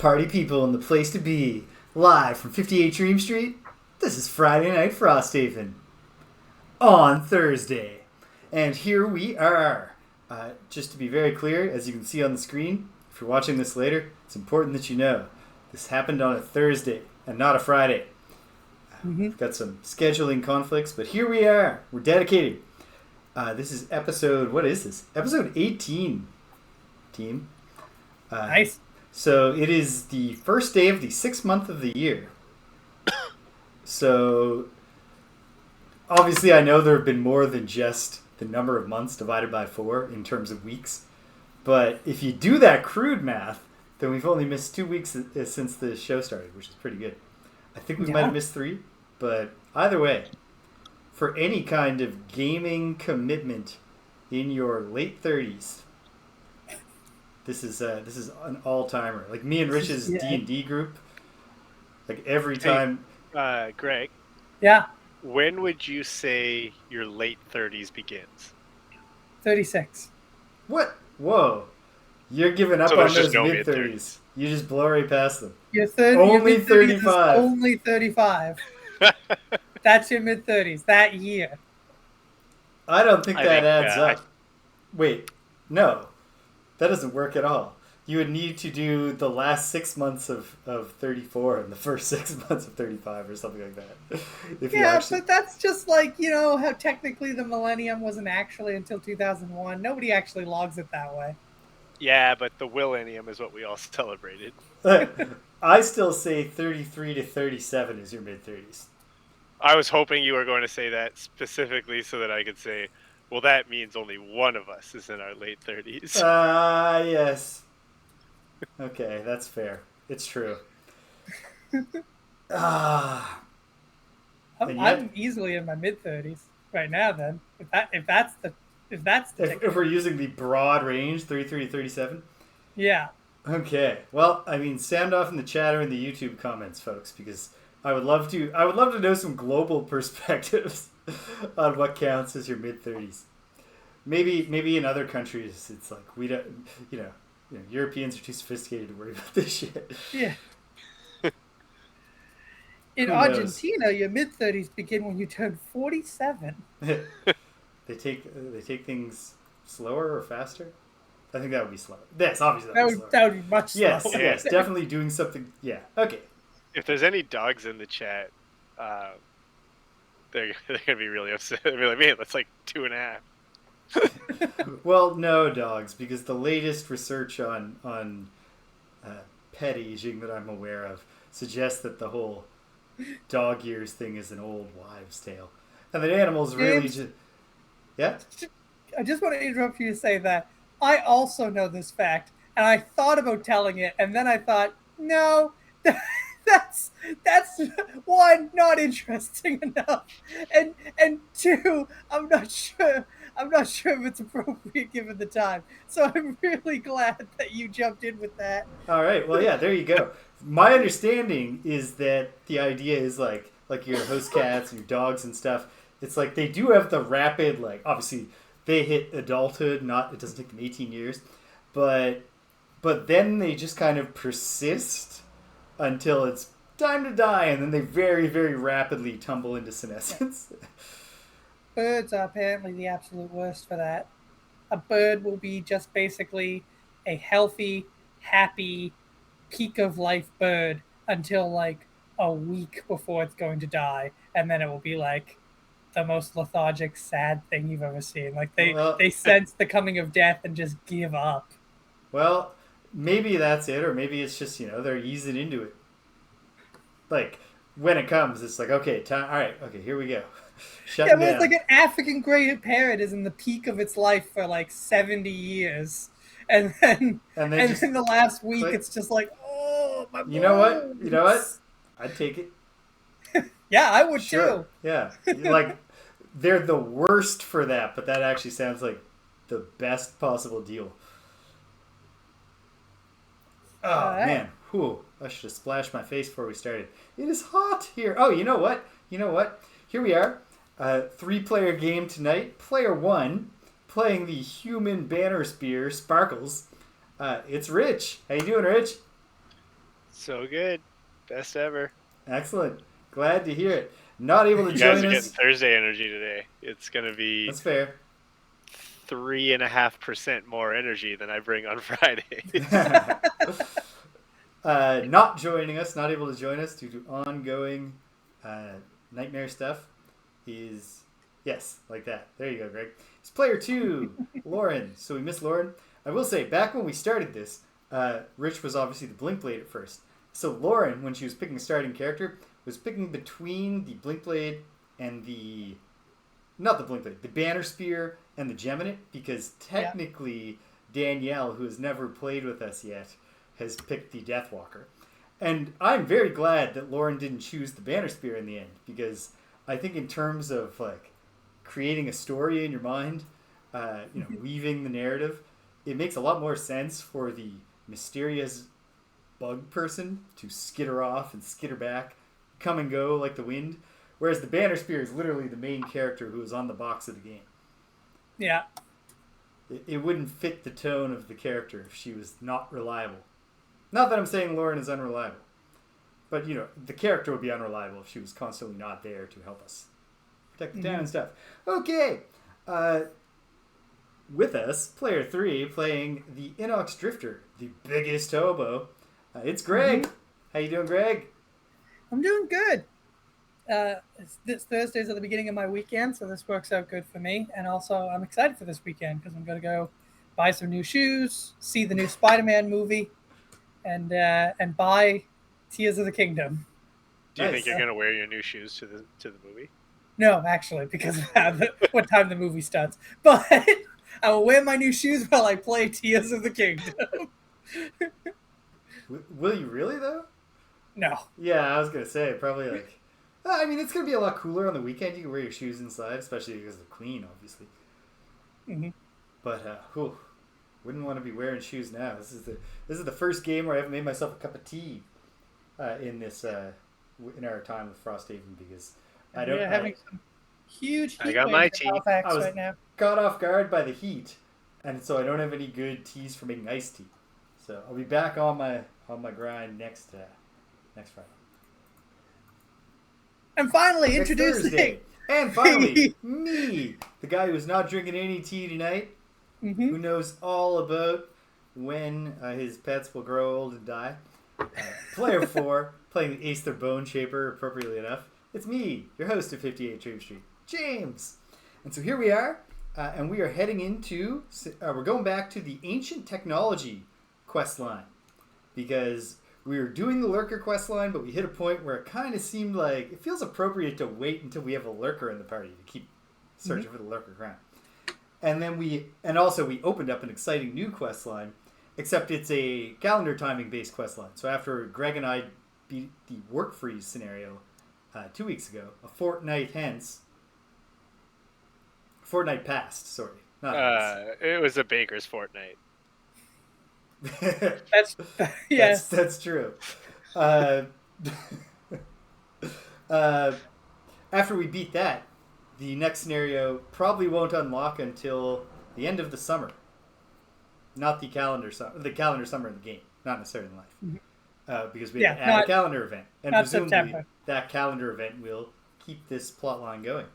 Party people in the place to be. Live from 58 Dream Street, this is Friday Night Frosthaven. On Thursday. And here we are. Just to be very clear, as you can see on the screen, if you're watching this later, it's important that you know this happened on a Thursday and not a Friday. We've got some scheduling conflicts, but here we are. We're dedicating. This is episode, what is this? Episode 18, team. Nice. So it is the first day of the 6th month of the year. So obviously I know there have been more than just the number of months divided by 4 in terms of weeks. But if you do that crude math, then we've only missed 2 weeks since the show started, which is pretty good. I think we might have missed 3, but either way, for any kind of gaming commitment in your late 30s, this is an all-timer. Like me and Rich's D&D group, like every time. Hey, Greg. Yeah. When would you say your late 30s begins? 36. What? Whoa. You're giving up on those mid-30s. You just blow right past them. Only 35. Only 35. That's your mid-30s. That year. I don't think that adds up. Wait. No. That doesn't work at all. You would need to do the last 6 months of 34 and the first 6 months of 35 or something like that. But that's just like, you know, how technically the millennium wasn't actually until 2001. Nobody actually logs it that way. Yeah, but the Willennium is what we all celebrated. I still say 33 to 37 is your mid-30s. I was hoping you were going to say that specifically so that I could say, well, that means only one of us is in our late 30s. Yes. Okay, that's fair. It's true. I'm easily in my mid-30s right now. Then, if we're using the broad range, 33 to 37. Yeah. Okay. Well, I mean, sound off in the chat or in the YouTube comments, folks, because I would love to know some global perspectives on what counts as your mid-30s. Maybe in other countries it's like we don't, Europeans are too sophisticated to worry about this shit. Yeah. In Argentina, your mid-30s begin when you turn 47. They take things slower or faster? I think that would be slower. Yes, obviously that would be much slower. Yes, definitely doing something. Yeah, okay. If there's any dogs in the chat, they're gonna be really upset. They're like, man, that's like 2.5. Well, no dogs, because the latest research on pet aging that I'm aware of suggests that the whole dog years thing is an old wives' tale, and that animals really just I just want to interrupt you to say that I also know this fact, and I thought about telling it, and then I thought, no, that's one, not interesting enough, and two, I'm not sure if it's appropriate given the time. So I'm really glad that you jumped in with that. All right. Well, yeah, there you go. My understanding is that the idea is like your host cats and your dogs and stuff. It's like they do have the rapid, like, obviously they hit adulthood. It doesn't take them 18 years, but then they just kind of persist until it's time to die, and then they very, very rapidly tumble into senescence. Birds are apparently the absolute worst for that. A bird will be just basically a healthy, happy, peak of life bird until like a week before it's going to die, and then it will be like the most lethargic, sad thing you've ever seen. Like they sense the coming of death and just give up. Well, maybe that's it, or maybe it's just, they're easing into it. Like when it comes, it's like, okay, time. All right, okay, here we go. But it's like an African grey parrot is in the peak of its life for like 70 years, and then the last week it's just like, oh my. You know what? I'd take it. Yeah, I would too. Yeah, like they're the worst for that, but that actually sounds like the best possible deal. Oh man, whew! I should have splashed my face before we started. It is hot here. Oh, you know what? Here we are. 3-player game tonight. Player 1 playing the human banner spear Sparkles. It's Rich. How you doing, Rich? So good. Best ever. Excellent. Glad to hear it. Not able to You guys join are getting us. Thursday energy today. It's going to be That's fair. 3.5% more energy than I bring on Friday. Not joining us, not able to join us due to ongoing nightmare stuff is, yes, like that. There you go, Greg. It's player 2, Lauren. So we miss Lauren. I will say, back when we started this, Rich was obviously the Blink Blade at first. So Lauren, when she was picking a starting character, was picking between the Blink Blade and the... Not the Blink Blade, the Banner Spear and the Geminate, because technically Danielle, who has never played with us yet, has picked the Deathwalker. And I'm very glad that Lauren didn't choose the Banner Spear in the end, because I think in terms of like creating a story in your mind, weaving the narrative, it makes a lot more sense for the mysterious bug person to skitter off and skitter back, come and go like the wind, whereas the Banner Spear is literally the main character who is on the box of the game. Yeah. It wouldn't fit the tone of the character if she was not reliable. Not that I'm saying Lauren is unreliable, but the character would be unreliable if she was constantly not there to help us protect the town and stuff. Okay, with us, player 3 playing the Inox Drifter, the biggest hobo. It's Greg. How you doing, Greg? I'm doing good. This Thursday's at the beginning of my weekend, so this works out good for me. And also, I'm excited for this weekend because I'm going to go buy some new shoes, see the new Spider-Man movie, and buy Tears of the Kingdom. Do you think you're going to wear your new shoes to the movie? No, actually, because of what time the movie starts. But I will wear my new shoes while I play Tears of the Kingdom. Will you really, though? No. Yeah, I was going to say, probably like... I mean, it's going to be a lot cooler on the weekend. You can wear your shoes inside, especially because of the Queen, obviously. Mm-hmm. But, wouldn't want to be wearing shoes now. This is the first game where I haven't made myself a cup of tea in our time with Frosthaven, because I don't... We're having some huge heat I got my waves tea. in Halifax I was right now. caught off guard by the heat, and so I don't have any good teas for making iced tea. So I'll be back on my grind next Friday. And finally, Next introducing... Thursday. And finally, me, the guy who's not drinking any tea tonight, who knows all about when his pets will grow old and die. Player 4, playing the Aether Bone Shaper, appropriately enough. It's me, your host of 58 Dream Street, James. And so here we are, and we are heading into... we're going back to the Ancient Technology questline, because... we were doing the Lurker questline, but we hit a point where it kind of seemed like it feels appropriate to wait until we have a Lurker in the party to keep searching for the Lurker crown. And then we opened up an exciting new questline, except it's a calendar timing based questline. So after Greg and I beat the work freeze scenario 2 weeks ago, a fortnight past. Sorry, not it was a baker's fortnight. That's yes. That's true. After we beat that, the next scenario probably won't unlock until the end of the summer. Not the calendar summer in the game, not necessarily in life, because we had to add a calendar event, and presumably September. That calendar event will keep this plot line going.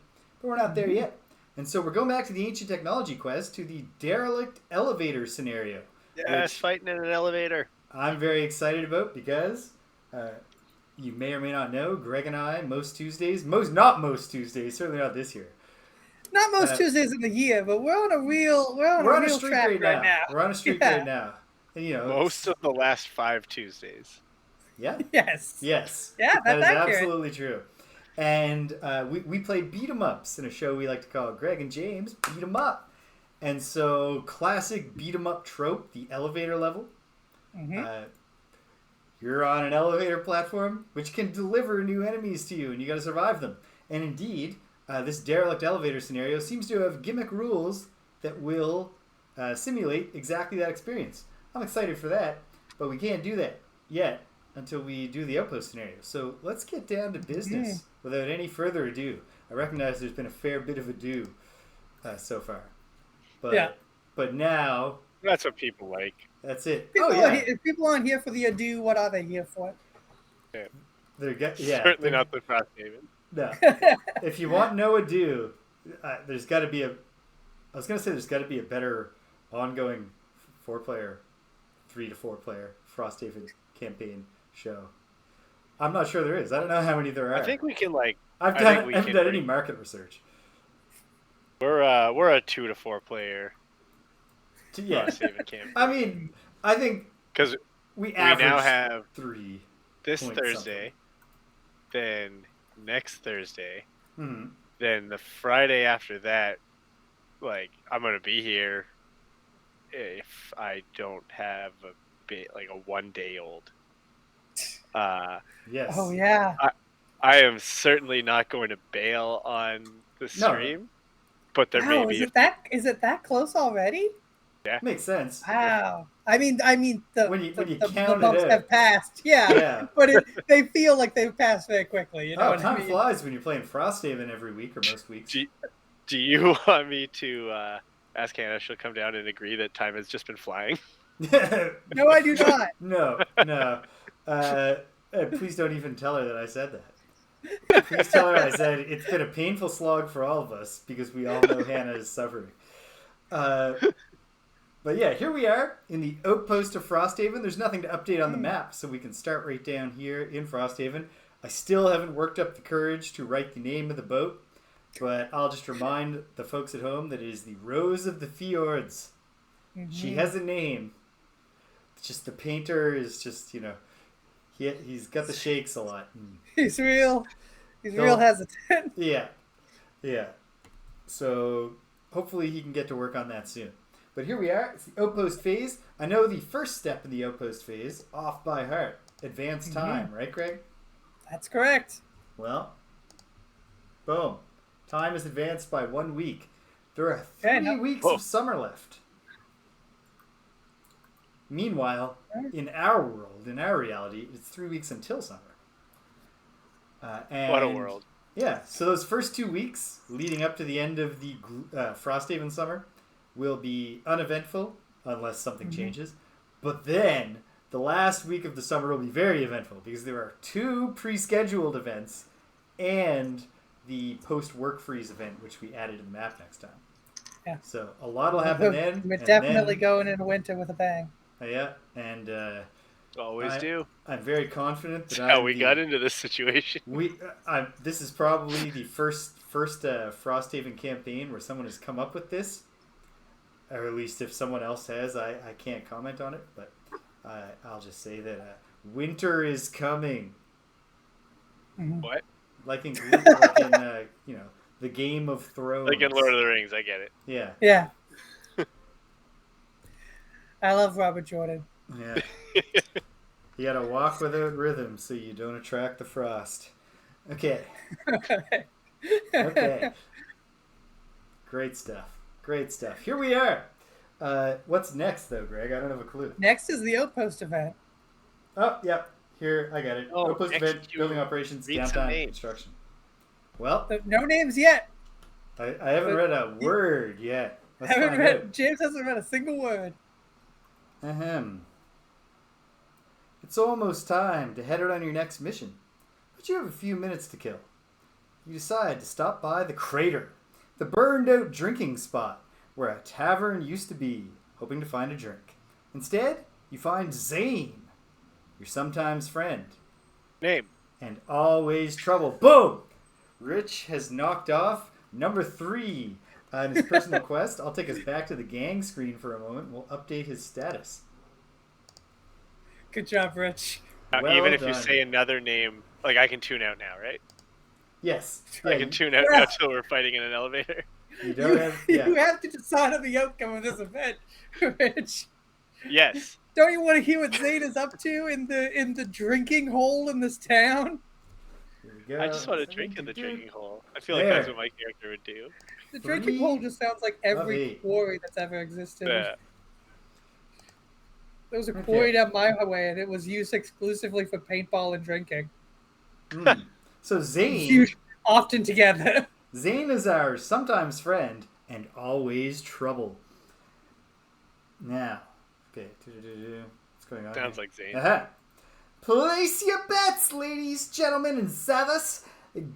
But we're not there yet, and so we're going back to the Ancient Technology quest to the Derelict Elevator scenario. Yes, fighting in an elevator. I'm very excited about, because you may or may not know, Greg and I, certainly not this year. Not most Tuesdays in the year, but we're on a real streak track right now. We're on a streak right now. And, most of the last 5 Tuesdays. Yeah. Yes. Yeah, that is accurate. Absolutely true. And we play beat 'em ups in a show we like to call Greg and James Beat 'em Up. And so, classic beat 'em up trope, the elevator level. You're on an elevator platform, which can deliver new enemies to you, and you got to survive them. And indeed, this Derelict Elevator scenario seems to have gimmick rules that will simulate exactly that experience. I'm excited for that, but we can't do that yet until we do the Outpost scenario. So let's get down to business without any further ado. I recognize there's been a fair bit of ado so far. But now That's what people like. That's it. People, Oh yeah, if people aren't here for the ado, what are they here for? Certainly not the Frosthaven. No. If you want no ado, there's got to be a. I was gonna say there's got to be a better ongoing 4-player, 3 to 4-player Frosthaven campaign show. I'm not sure there is. I don't know how many there are. I think we can like. I haven't done any market research. We're a 2 to 4 player. Yeah. Frosthaven campaign. I mean, I think because we now have 3 this Thursday, then next Thursday, then the Friday after that. Like, I'm gonna be here if I don't have a 1-day-old. Yes. Oh yeah. I am certainly not going to bail on the stream, but there may be. Is it that close already? Yeah, makes sense. Wow. I mean, the months have passed. Yeah. But they feel like they've passed very quickly. You know time flies when you're playing Frosthaven every week or most weeks. Do you want me to ask Hannah? She'll come down and agree that time has just been flying. No, I do not. No. Please don't even tell her that I said that. Please tell her I said it's been a painful slog for all of us because we all know Hannah is suffering. But yeah, here we are in the Outpost of Frosthaven. There's nothing to update on the map, so we can start right down here in Frosthaven. I still haven't worked up the courage to write the name of the boat, but I'll just remind the folks at home that it is the Rose of the Fjords. Mm-hmm. She has a name. It's just the painter is just, he's got the shakes a lot. He's real hesitant. Yeah. So hopefully he can get to work on that soon. But here we are. It's the Outpost phase. I know the first step in the Outpost phase, off by heart. Advanced time, right, Greg? That's correct. Well, boom. Time is advanced by 1 week. There are 3 weeks of summer left. Meanwhile, in our world, in our reality, it's 3 weeks until summer. What a world. Yeah, so those first 2 weeks leading up to the end of the Frosthaven summer will be uneventful unless something changes. But then the last week of the summer will be very eventful because there are 2 pre-scheduled events and the post-work freeze event, which we added to the map next time. Yeah. So a lot will happen then. We're definitely going into winter with a bang. Yeah, and always do. I'm very confident that how we got into this situation. This is probably the first Frosthaven campaign where someone has come up with this, or at least if someone else has, I can't comment on it. But I'll just say that winter is coming. What? Like in the Game of Thrones. Like in Lord of the Rings, I get it. Yeah. Yeah. I love Robert Jordan. Yeah. You gotta walk without rhythm so you don't attract the frost. Okay. Great stuff. Here we are. What's next, though, Greg? I don't have a clue. Next is the Outpost event. Oh, yep. Here, I got it. Outpost event, building operations, downtime, construction. Well, no names yet. I haven't read a word yet. James hasn't read a single word. Ahem. It's almost time to head out on your next mission, but you have a few minutes to kill. You decide to stop by the Crater, the burned-out drinking spot where a tavern used to be, hoping to find a drink. Instead, you find Zane, your sometimes friend. Name. And always trouble. Boom! Rich has knocked off number 3 on his personal quest. I'll take us back to the gang screen for a moment. We'll update his status. Good job, Rich. Well even if done. you say another name, like I can tune out now, right? Yes. I can tune out now till we're fighting in an elevator. You don't have. Yeah. You have to decide on the outcome of this event, Rich. Yes. Don't you want to hear what Zane is up to in the drinking hole in this town? Here we go. I just want to drink in the drinking hole. I feel like that's what my character would do. The drinking hole just sounds like every quarry that's ever existed. Yeah. There was a quarry down my way, and it was used exclusively for paintball and drinking. So Zane, used often together. Zane is our sometimes friend and always trouble. Now, okay. What's going on? Sounds here? like Zane. Aha. Place your bets, ladies, gentlemen, and Zavas.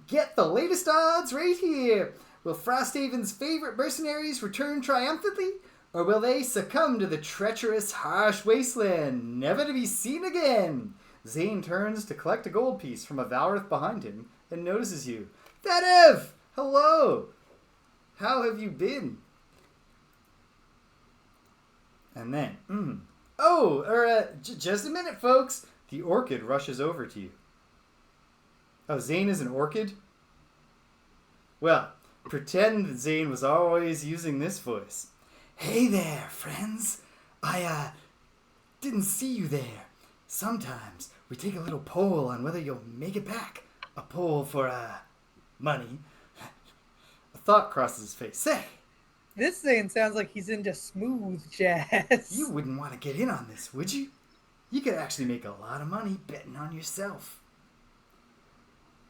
Get the latest odds right here. Will Frosthaven's favorite mercenaries return triumphantly, or will they succumb to the treacherous, harsh wasteland, never to be seen again? Zane turns to collect a gold piece from a Valorith behind him and notices you. Vedev! Hello! How have you been? And then, just a minute, folks. The Orchid rushes over to you. Oh, Zane is an Orchid? Well, pretend that Zane was always using this voice. Hey there, friends. I didn't see you there. Sometimes we take a little poll on whether you'll make it back. A poll for, money. A thought crosses his face. Say, This Zane sounds like he's into smooth jazz. you wouldn't want to get in on this, would you? You could actually make a lot of money betting on yourself.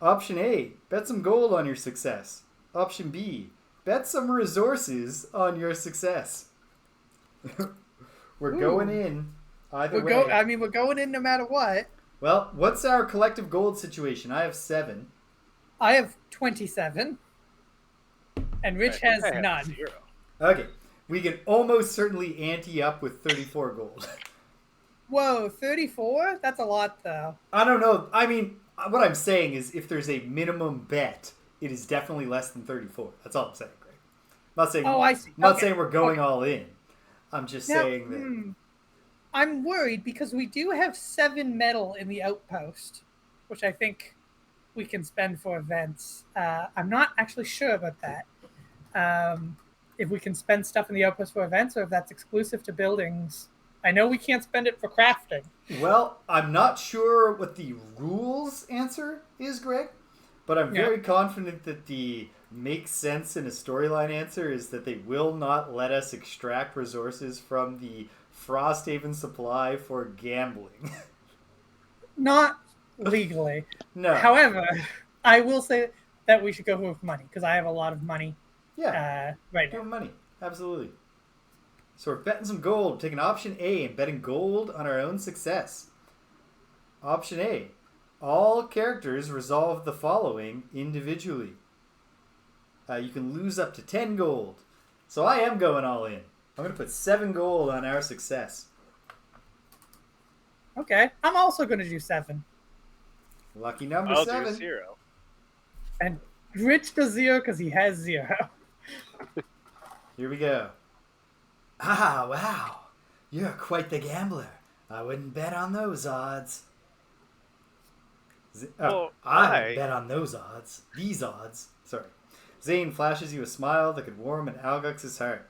Option A, bet some gold on your success. Option B, bet some resources on your success. We're going in either way. We're going in no matter what. Well, what's our collective gold situation? I have 7. I have 27. And Rich has I have none. 0. Okay, we can almost certainly ante up with 34 gold. Whoa, 34? That's a lot, though. I don't know. I mean, what I'm saying is if there's a minimum bet, it is definitely less than 34. That's all I'm saying, Greg. I'm not saying, I see. I'm not Okay. saying we're going all in. I'm just Now, saying that... I'm worried because we do have 7 metal in the Outpost, which I think we can spend for events. I'm not actually sure about that. If we can spend stuff in the Outpost for events or if that's exclusive to buildings. I know we can't spend it for crafting. Well, I'm not sure what the rules answer is, Greg, but I'm very confident that the makes sense in a storyline answer is that they will not let us extract resources from the Frosthaven supply for gambling. Not legally. No. However, I will say that we should go with money because I have a lot of money right Give now. them money. Absolutely. So we're betting some gold, taking option A and betting gold on our own success. Option A. All characters resolve the following individually. You can lose up to 10 gold. So I am going all in. I'm going to put 7 gold on our success. Okay. I'm also going to do 7. Lucky number I'll 7. do 0. And Rich does 0 because he has 0. Here we go. Ah, wow. You're quite the gambler. I wouldn't bet on those odds. I bet on those odds. These odds. Sorry. Zane flashes you a smile that could warm an Algux's heart.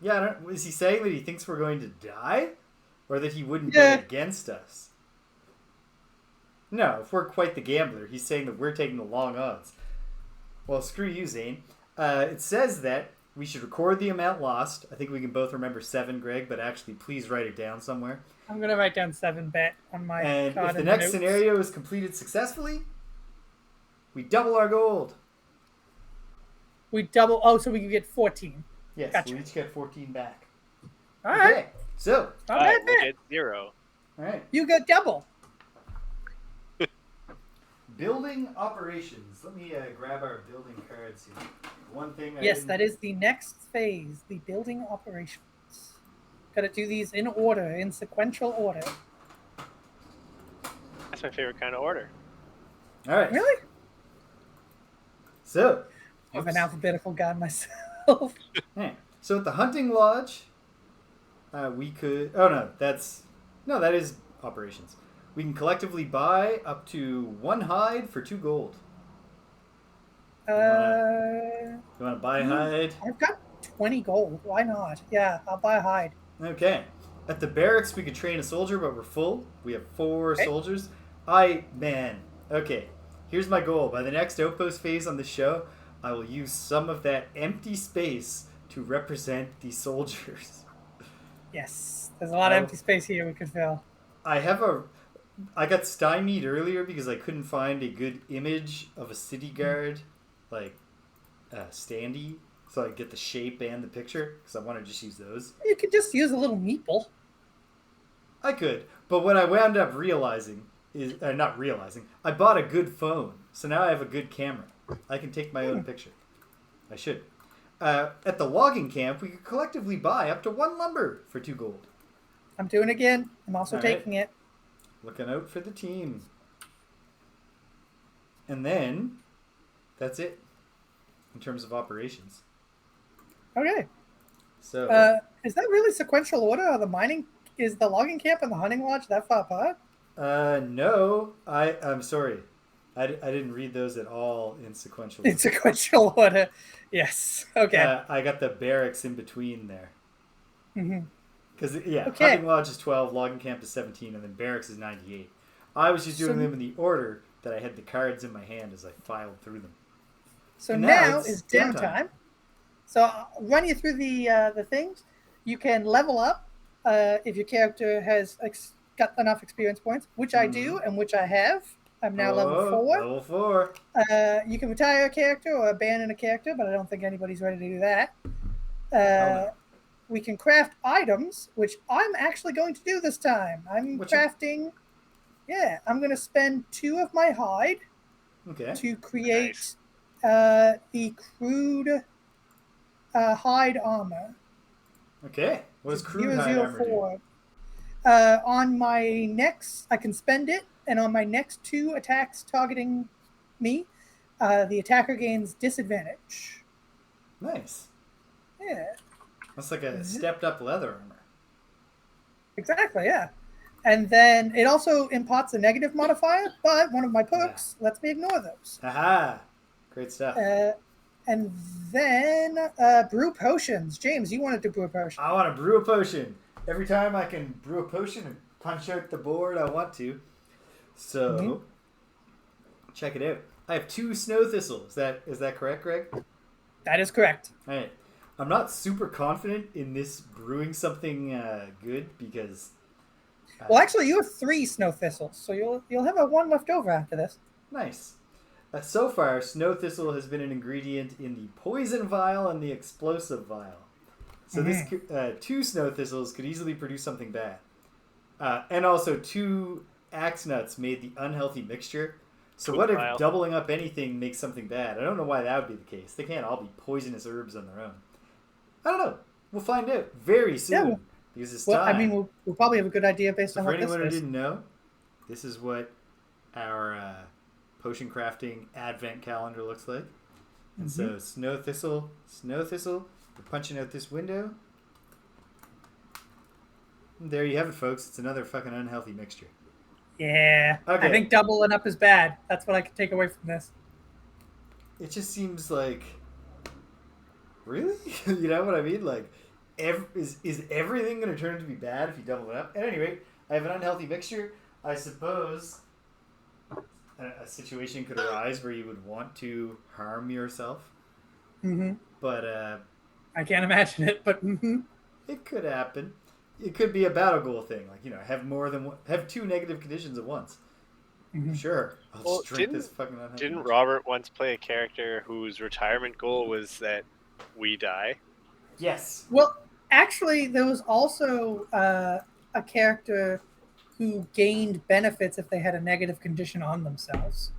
Yeah, is he saying that he thinks we're going to die? Or that he wouldn't bet against us? No, if we're quite the gambler, he's saying that we're taking the long odds. Well, screw you, Zane. It says that we should record the amount lost. I think we can both remember 7, Greg, but actually please write it down somewhere. I'm going to write down 7 bet on my And card if the in next notes. scenario is completed successfully, we double our gold. We double... Oh, so we can get 14. Yes, Gotcha. we each get 14 back. All right. Okay, so, Not I bad will bet. get 0. all right. You got double. Building operations. Let me grab our building cards here. One thing Yes, that is the next phase, the building operations. Got to do these in order, in sequential order. That's my favorite kind of order. All right. Really? So, I'm an alphabetical guy myself. yeah. So at the hunting lodge, we could... Oh, no, that is operations. We can collectively buy up to 1 hide for 2 gold. You want to buy a hide? I've got 20 gold. Why not? Yeah, I'll buy a hide. Okay. At the barracks, we could train a soldier, but we're full. We have 4 soldiers. Okay. Here's my goal. By the next Outpost phase on the show, I will use some of that empty space to represent the soldiers. Yes, there's a lot of empty space here we could fill. I got stymied earlier because I couldn't find a good image of a city guard, like, standee so I get the shape and the picture because I want to just use those. You could just use a little meeple. I could, but what I wound up realizing is not realizing. I bought a good phone, so now I have a good camera. I can take my own picture. I should. At the logging camp, we could collectively buy up to 1 lumber for 2 gold. I'm doing it again. I'm also All taking right. it. Looking out for the team. And then, that's it in terms of operations. Okay. So, Is that really sequential order? Are the mining is the logging camp and the hunting lodge that far apart? no, I'm sorry. I didn't read those at all in sequential. In sequential order. Yes. Okay. I got the barracks in between there. Mm-hmm. Because, Okay. hunting lodge is 12, logging camp is 17, and then barracks is 98. I was just doing them in the order that I had the cards in my hand as I filed through them. So And now it's is downtime. downtime. So I'll run you through the things. You can level up if your character has got enough experience points, which I do and which I have. I'm now level 4. Level 4. You can retire a character or abandon a character, but I don't think anybody's ready to do that. No. We can craft items, which I'm actually going to do this time. I'm crafting. Yeah, I'm going to spend 2 of my hide to create the crude hide armor. Okay. What does crude hide armor do? On my next, I can spend it, and on my next 2 attacks targeting me, the attacker gains disadvantage. Nice. Yeah. That's like a stepped up leather armor. Exactly, yeah. And then it also imparts a negative modifier, but one of my perks lets me ignore those. Haha. Great stuff. And then brew potions. James, you wanted to brew a potion. I want to brew a potion. Every time I can brew a potion and punch out the board, I want to. So, check it out. I have 2 snow thistles. Is that correct, Greg? That is correct. All right. I'm not super confident in this brewing something good because... well, actually, you have 3 snow thistles, so you'll have 1 left over after this. Nice. So far, snow thistle has been an ingredient in the poison vial and the explosive vial. So this 2 snow thistles could easily produce something bad. And also 2 axe nuts made the unhealthy mixture. So what if doubling up anything makes something bad? I don't know why that would be the case. They can't all be poisonous herbs on their own. I don't know. We'll find out very soon. Because it's time. I mean, we'll probably have a good idea based on what this is. For anyone who didn't know, this is what our potion crafting advent calendar looks like. And so snow thistle, we're punching out this window. And there you have it, folks. It's another fucking unhealthy mixture. Yeah. Okay. I think doubling up is bad. That's what I can take away from this. It just seems like... Really? You know what I mean? Like, is everything going to turn out to be bad if you double it up? At any rate, I have an unhealthy mixture. I suppose a situation could arise where you would want to harm yourself. But I can't imagine it, but it could happen. It could be a battle goal thing, like, you know, have 2 negative conditions at once. Sure, I'll just drink this fucking unhealthy. Didn't Robert once play a character whose retirement goal was that we die? Yes. Well, actually, there was also a character who gained benefits if they had a negative condition on themselves.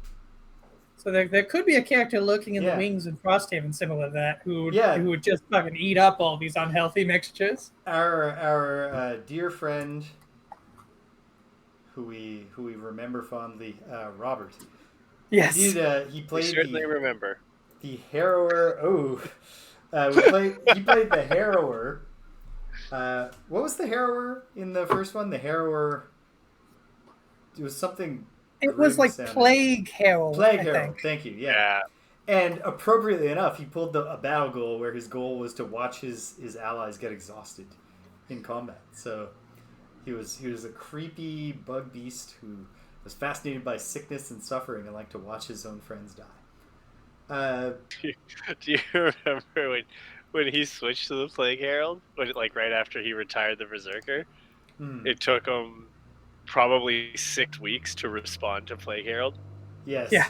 So there could be a character lurking in the wings in Frosthaven similar to that who would just fucking eat up all these unhealthy mixtures. Our dear friend, who we remember fondly, Robert. Yes. He played. We certainly remember the Harrower. Oh, he played the Harrower. What was the Harrower in the first one? The Harrower. It was something. It was like Plague Herald. Plague Herald. Thank you. Yeah. And appropriately enough, he pulled a battle goal where his goal was to watch his allies get exhausted in combat. So he was a creepy bug beast who was fascinated by sickness and suffering and liked to watch his own friends die. Do you remember when he switched to the Plague Herald? Like right after he retired the Berserker, it took him probably 6 weeks to respond to Plague Herald. Yes. Yeah.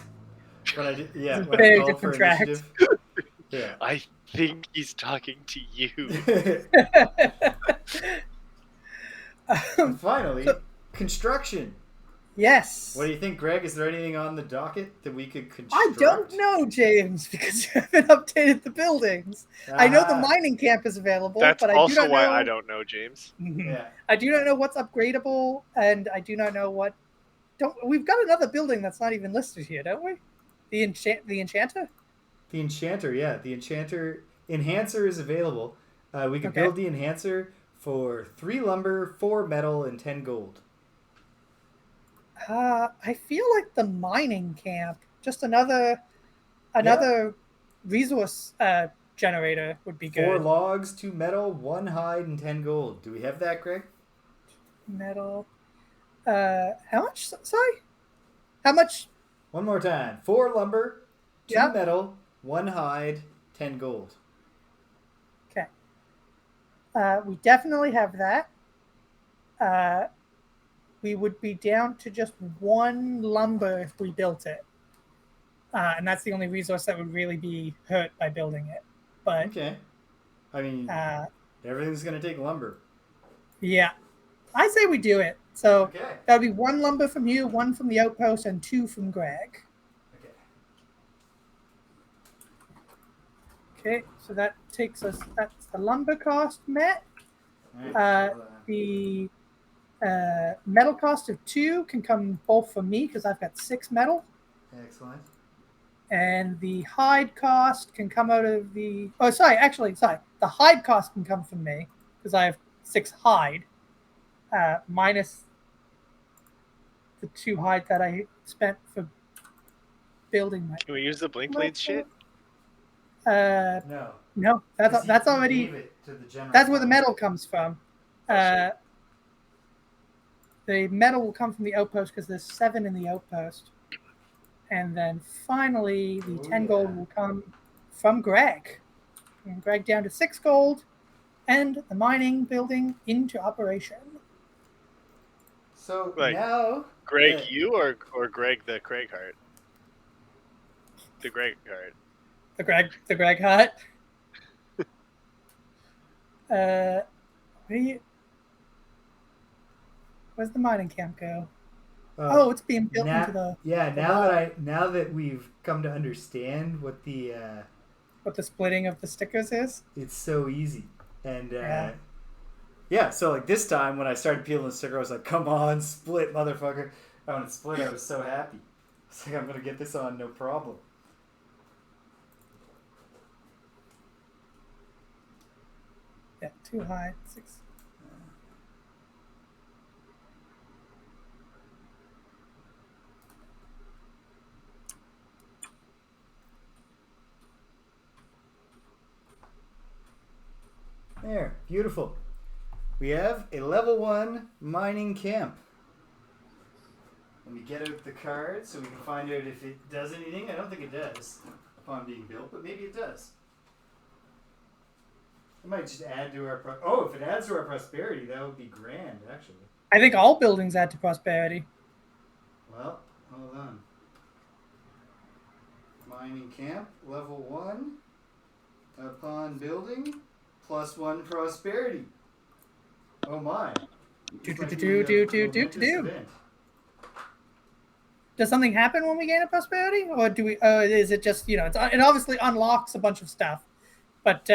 When I did, it's when very I called for different initiative. Yeah. I think he's talking to you. And finally, So- construction. Yes. What do you think, Greg? Is there anything on the docket that we could I construct? don't know, James, because you haven't updated the buildings. I know the mining camp is available, That's but I do also not why know. I don't know, James. Yeah. I do not know what's upgradable, and I do not know what. We've got another building that's not even listed here, don't we? The enchanter. The enchanter, yeah. The enchanter enhancer is available. We could Okay. build the enhancer for 3 lumber, 4 metal, and 10 gold. I feel like the mining camp, just another resource generator would be 4 good. logs, 2 metal, 1 hide, and 10 gold. Do we have that, Greg? Metal. How much? Sorry, how much? One more time. 4 lumber, 2 Yeah. metal, 1 hide, 10 gold. Okay. We definitely have that. We would be down to just 1 lumber if we built it. And that's the only resource that would really be hurt by building it. But Okay. I mean, everything's going to take lumber. yeah, I say we do it. So Okay. that would be 1 lumber from you, 1 from the Outpost, and 2 from Greg. Okay. Okay, so that takes us. That's the lumber cost met. All right. The metal cost of 2 can come both from me because I've got 6 metal. Excellent. And the hide cost can come out of the. Oh, sorry. The hide cost can come from me because I have 6 hide, minus the 2 hide that I spent for building my. Can we use the blink blades shit? No. No, that's He already. gave it to the general That's where the fund. metal comes from. The metal will come from the Outpost because there's 7 in the Outpost. And then finally, the 10 gold will come from Greg. And Greg down to 6 gold, and the mining building into operation. So Like, now, Greg, you or Greg the Craig Hart? The Greg Hart. The Greg hut. Where's the mining camp go? It's being built into the. Now that we've come to understand what the splitting of the stickers is. it's so easy. And Yeah. so like this time when I started peeling the sticker, I was like, come on, split, motherfucker. And when it split, I was so happy. It's like, I'm gonna get this on no problem. Yeah, 2 high, 6. There, beautiful. We have a level 1 mining camp. Let me get out the card so we can find out if it does anything. I don't think it does upon being built, but maybe it does. It might just add to our... if it adds to our prosperity, that would be grand, actually. I think all buildings add to prosperity. Well, hold on. Mining camp, level 1. Upon building, +1 prosperity. Oh my. Does something happen when we gain a prosperity, or do we? Is it just it obviously unlocks a bunch of stuff, but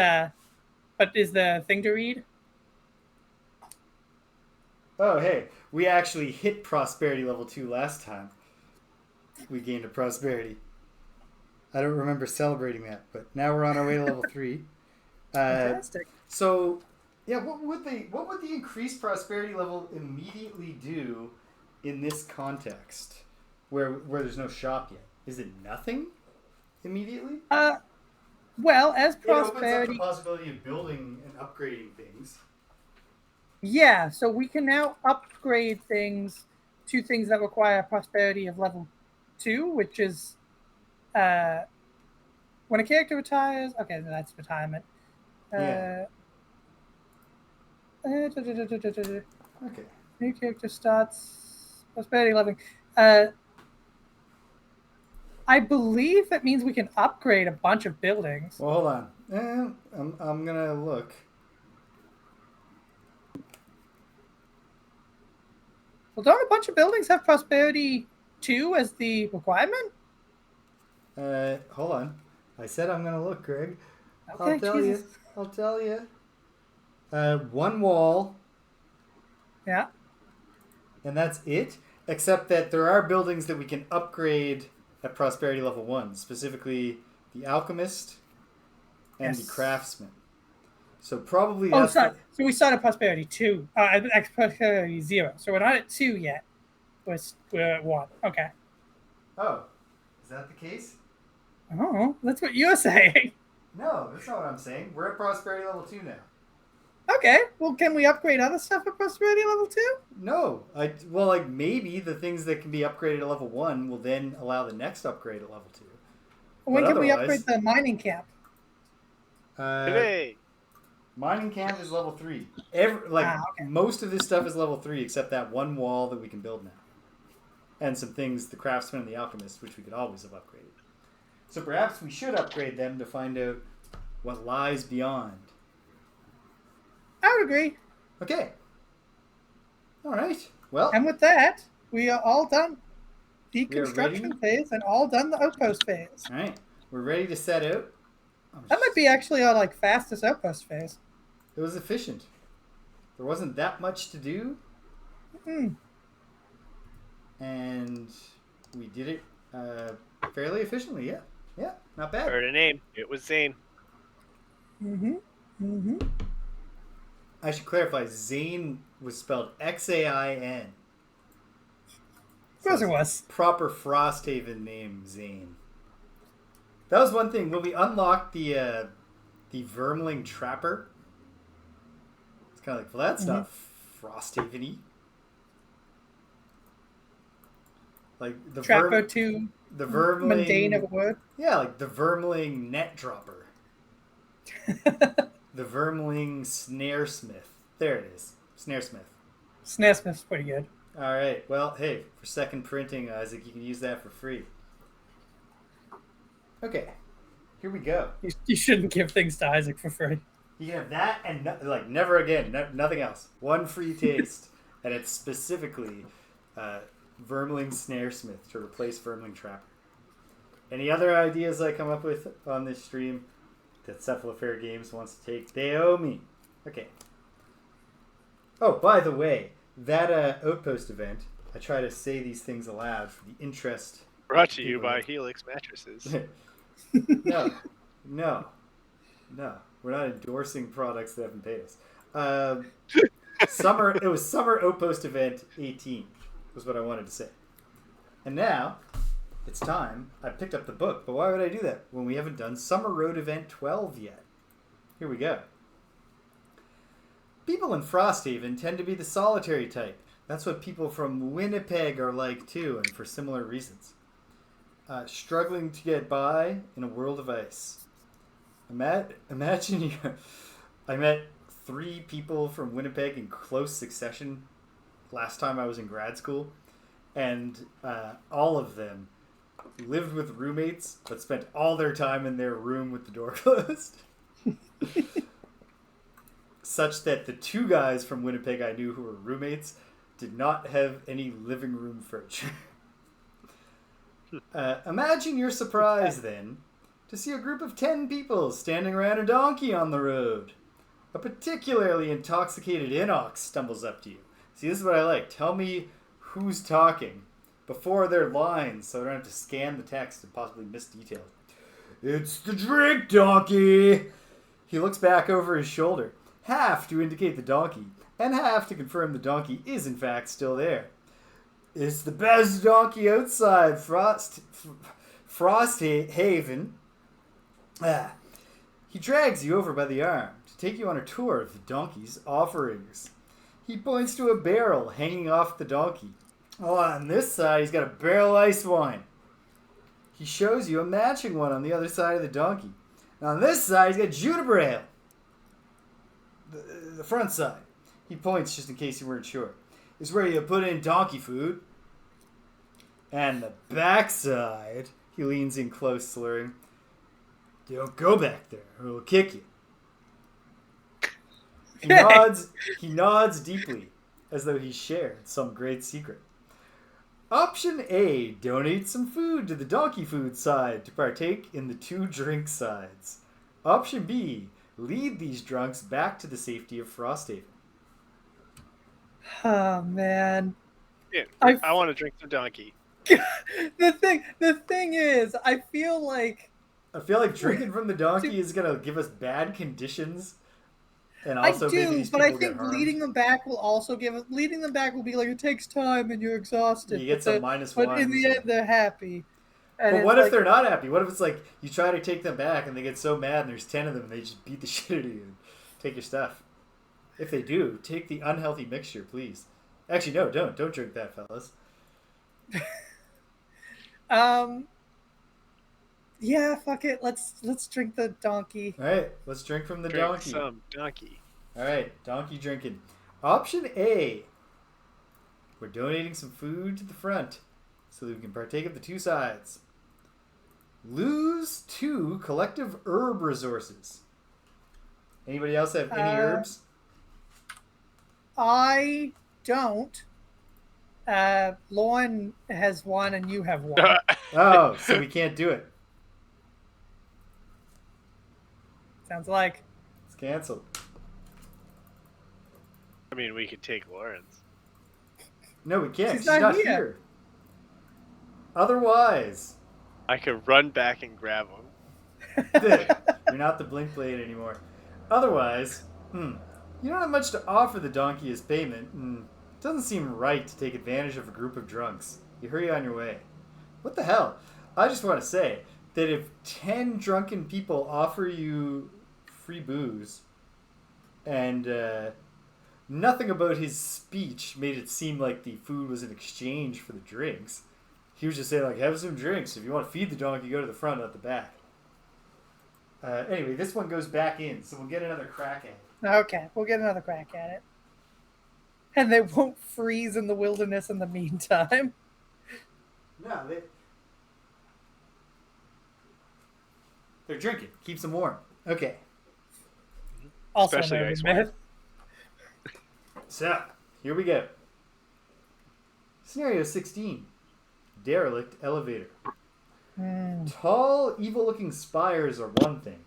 is the thing to read? Oh hey, we actually hit prosperity level 2 last time. We gained a prosperity. I don't remember celebrating that, but now we're on our way to level 3. Fantastic. So, yeah, what would the increased prosperity level immediately do in this context, where there's no shop yet? Is it nothing immediately? Well, as prosperity, it opens up the possibility of building and upgrading things. Yeah, so we can now upgrade things to things that require prosperity of level 2, which is when a character retires. Okay, that's retirement. Yeah. Okay. New character starts prosperity 11. I believe that means we can upgrade a bunch of buildings. Well, hold on. I'm gonna look. Well, don't a bunch of buildings have prosperity 2 as the requirement? Hold on. I said I'm gonna look, Greg. Okay, I'll tell Jesus. you. I'll tell you. One wall, Yeah. and that's it. Except that there are buildings that we can upgrade at prosperity level 1, specifically the alchemist and the craftsman. So probably Oh, that's sorry. So we started prosperity 2. Prosperity 0. So we're not at 2 yet. We're at 1. Okay. Oh, is that the case? Oh, that's what you're saying. No, that's not what I'm saying. We're at prosperity level 2 now. Okay. Well, can we upgrade other stuff at prosperity level 2? No, maybe the things that can be upgraded at level 1 will then allow the next upgrade at level 2. When But can we otherwise- upgrade the mining camp? Hooray! Mining camp is level 3. Most of this stuff is level 3, except that one wall that we can build now, and some things, the craftsman and the alchemist, which we could always have upgraded. So perhaps we should upgrade them to find out what lies beyond. I would agree. Okay. All right. Well, And with that, we are all done We are deconstruction ready? phase and all done the outpost phase. all right. We're ready to set out. That might be actually our fastest outpost phase. It was efficient. There wasn't that much to do, and we did it fairly efficiently. Yeah, not bad. Heard a name. It was Zane. I should clarify. Zane was spelled Xain. Of course it was. Proper Frosthaven name, Zane. That was one thing when we unlocked the Vermling Trapper. It's kind of like, well, that's not Frosthaven-y. Like the Trapper 2, the Vermling mundane of a word. Yeah, like the Vermling Net Dropper. The Vermling Snaresmith. There it is. Snaresmith. Snaresmith's pretty good. All right. Well, hey, for second printing, Isaac, you can use that for free. Okay. Here we go. You shouldn't give things to Isaac for free. You can have that and never again. Nothing else. One free taste. And it's specifically Vermling Snaresmith to replace Vermling Trapper. Any other ideas I come up with on this stream that Cephalofair Games wants to take, they owe me. Okay. Oh, by the way, that Outpost event, I try to say these things aloud for the interest. Brought to you by Helix Mattresses. No. We're not endorsing products that haven't paid us. It was Summer Outpost Event 18 was what I wanted to say. And now, it's time. I picked up the book, but why would I do that when we haven't done Summer Road Event 12 yet? Here we go. People in Frosthaven tend to be the solitary type. That's what people from Winnipeg are like too, and for similar reasons. Struggling to get by in a world of ice. Imagine I met 3 people from Winnipeg in close succession last time I was in grad school, and all of them lived with roommates but spent all their time in their room with the door closed. Such that the 2 guys from Winnipeg I knew who were roommates did not have any living room furniture. Imagine your surprise, then, to see a group of 10 people standing around a donkey on the road. A particularly intoxicated Inox stumbles up to you. See, this is what I like. Tell me who's talking before their lines so I don't have to scan the text and possibly miss details. It's the drink donkey! He looks back over his shoulder, half to indicate the donkey, and half to confirm the donkey is in fact still there. It's the best donkey outside Frosthaven. He drags you over by the arm to take you on a tour of the donkey's offerings. He points to a barrel hanging off the donkey. Oh, on this side, he's got a barrel of ice wine. He shows you a matching one on the other side of the donkey. And on this side, he's got juniper ale. The front side, he points just in case you weren't sure, is where you put in donkey food. And the back side, He leans in close, slurring. Don't go back there, or he'll kick you. He nods deeply, as though he shared some great secret. Option A, donate some food to the donkey food side to partake in the 2 drink sides. Option B, lead these drunks back to the safety of Frosthaven. Oh, man. Yeah, I want to drink the donkey. The thing is, I feel like drinking from the donkey is going to give us bad conditions. And also maybe these but I people get think harmed. leading them back will also give us. Leading them back will be like, it takes time and you're exhausted. You get some -1. But in the end, they're happy. But what if they're not happy? What if it's like you try to take them back and they get so mad and there's 10 of them and they just beat the shit out of you and take your stuff? If they do, take the unhealthy mixture, please. Actually, no, don't. Don't drink that, fellas. Yeah, fuck it. Let's drink the donkey. All right, let's drink from the donkey. Some donkey. All right, donkey drinking. Option A. We're donating some food to the front so that we can partake of the 2 sides. Lose 2 collective herb resources. Anybody else have any herbs? I don't. Lauren has 1 and you have 1. Oh, so we can't do it. Sounds like It's canceled. I mean, we could take Lauren's. No, we can't. She's She's not here. here. Otherwise, I could run back and grab him. you're not the Blink Blade anymore. Otherwise, you don't have much to offer the donkey as payment, and it doesn't seem right to take advantage of a group of drunks. You hurry on your way. What the hell? I just want to say that if 10 drunken people offer you free booze, and nothing about his speech made it seem like the food was in exchange for the drinks. He was just saying, like, have some drinks. If you want to feed the donkey, go to the front, not the back. Anyway, this one goes back in, so we'll get another crack at it. Okay, we'll get another crack at it. And they won't freeze in the wilderness in the meantime. No, they're drinking. Keeps them warm. Okay. Also Especially an ice urban wine. myth. So, here we go. Scenario 16. Derelict Elevator. Tall, evil-looking spires are one thing,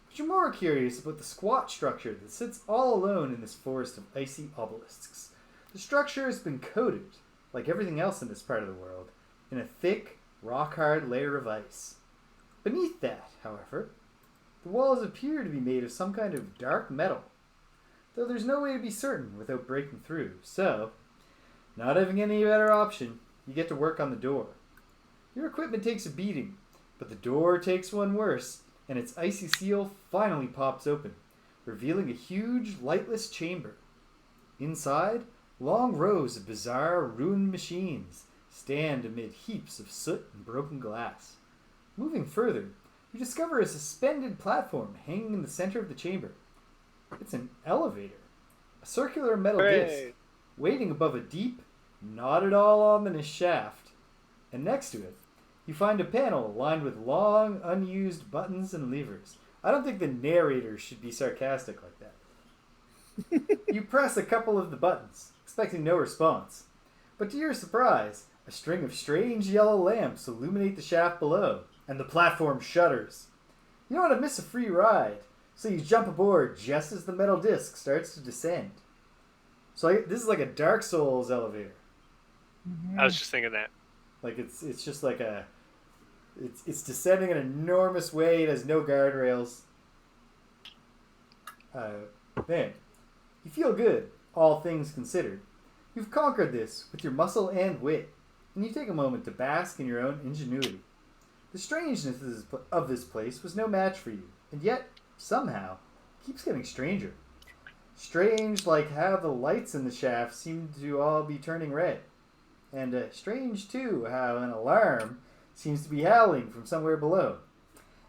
but you're more curious about the squat structure that sits all alone in this forest of icy obelisks. The structure has been coated, like everything else in this part of the world, in a thick, rock-hard layer of ice. Beneath that, however, the walls appear to be made of some kind of dark metal, though there's no way to be certain without breaking through, so, not having any better option, you get to work on the door. Your equipment takes a beating, but the door takes one worse, and its icy seal finally pops open, revealing a huge, lightless chamber. Inside, long rows of bizarre, ruined machines stand amid heaps of soot and broken glass. Moving further, you discover a suspended platform hanging in the center of the chamber. It's an elevator, a circular metal disc, waiting above a deep, not at all ominous shaft, and next to it, you find a panel lined with long, unused buttons and levers. I don't think the narrator should be sarcastic like that. You press a couple of the buttons, expecting no response, but to your surprise, a string of strange yellow lamps illuminate the shaft below, and the platform shudders. You don't want to miss a free ride, so you jump aboard just as the metal disc starts to descend. So this is like a Dark Souls elevator. I was just thinking that. Like it's just like it's descending in an enormous way. It has no guardrails. Man, you feel good, all things considered. You've conquered this with your muscle and wit, and you take a moment to bask in your own ingenuity. The strangeness of this place was no match for you, and yet, somehow, it keeps getting stranger. Strange like how the lights in the shaft seem to all be turning red. And strange, too, how an alarm seems to be howling from somewhere below.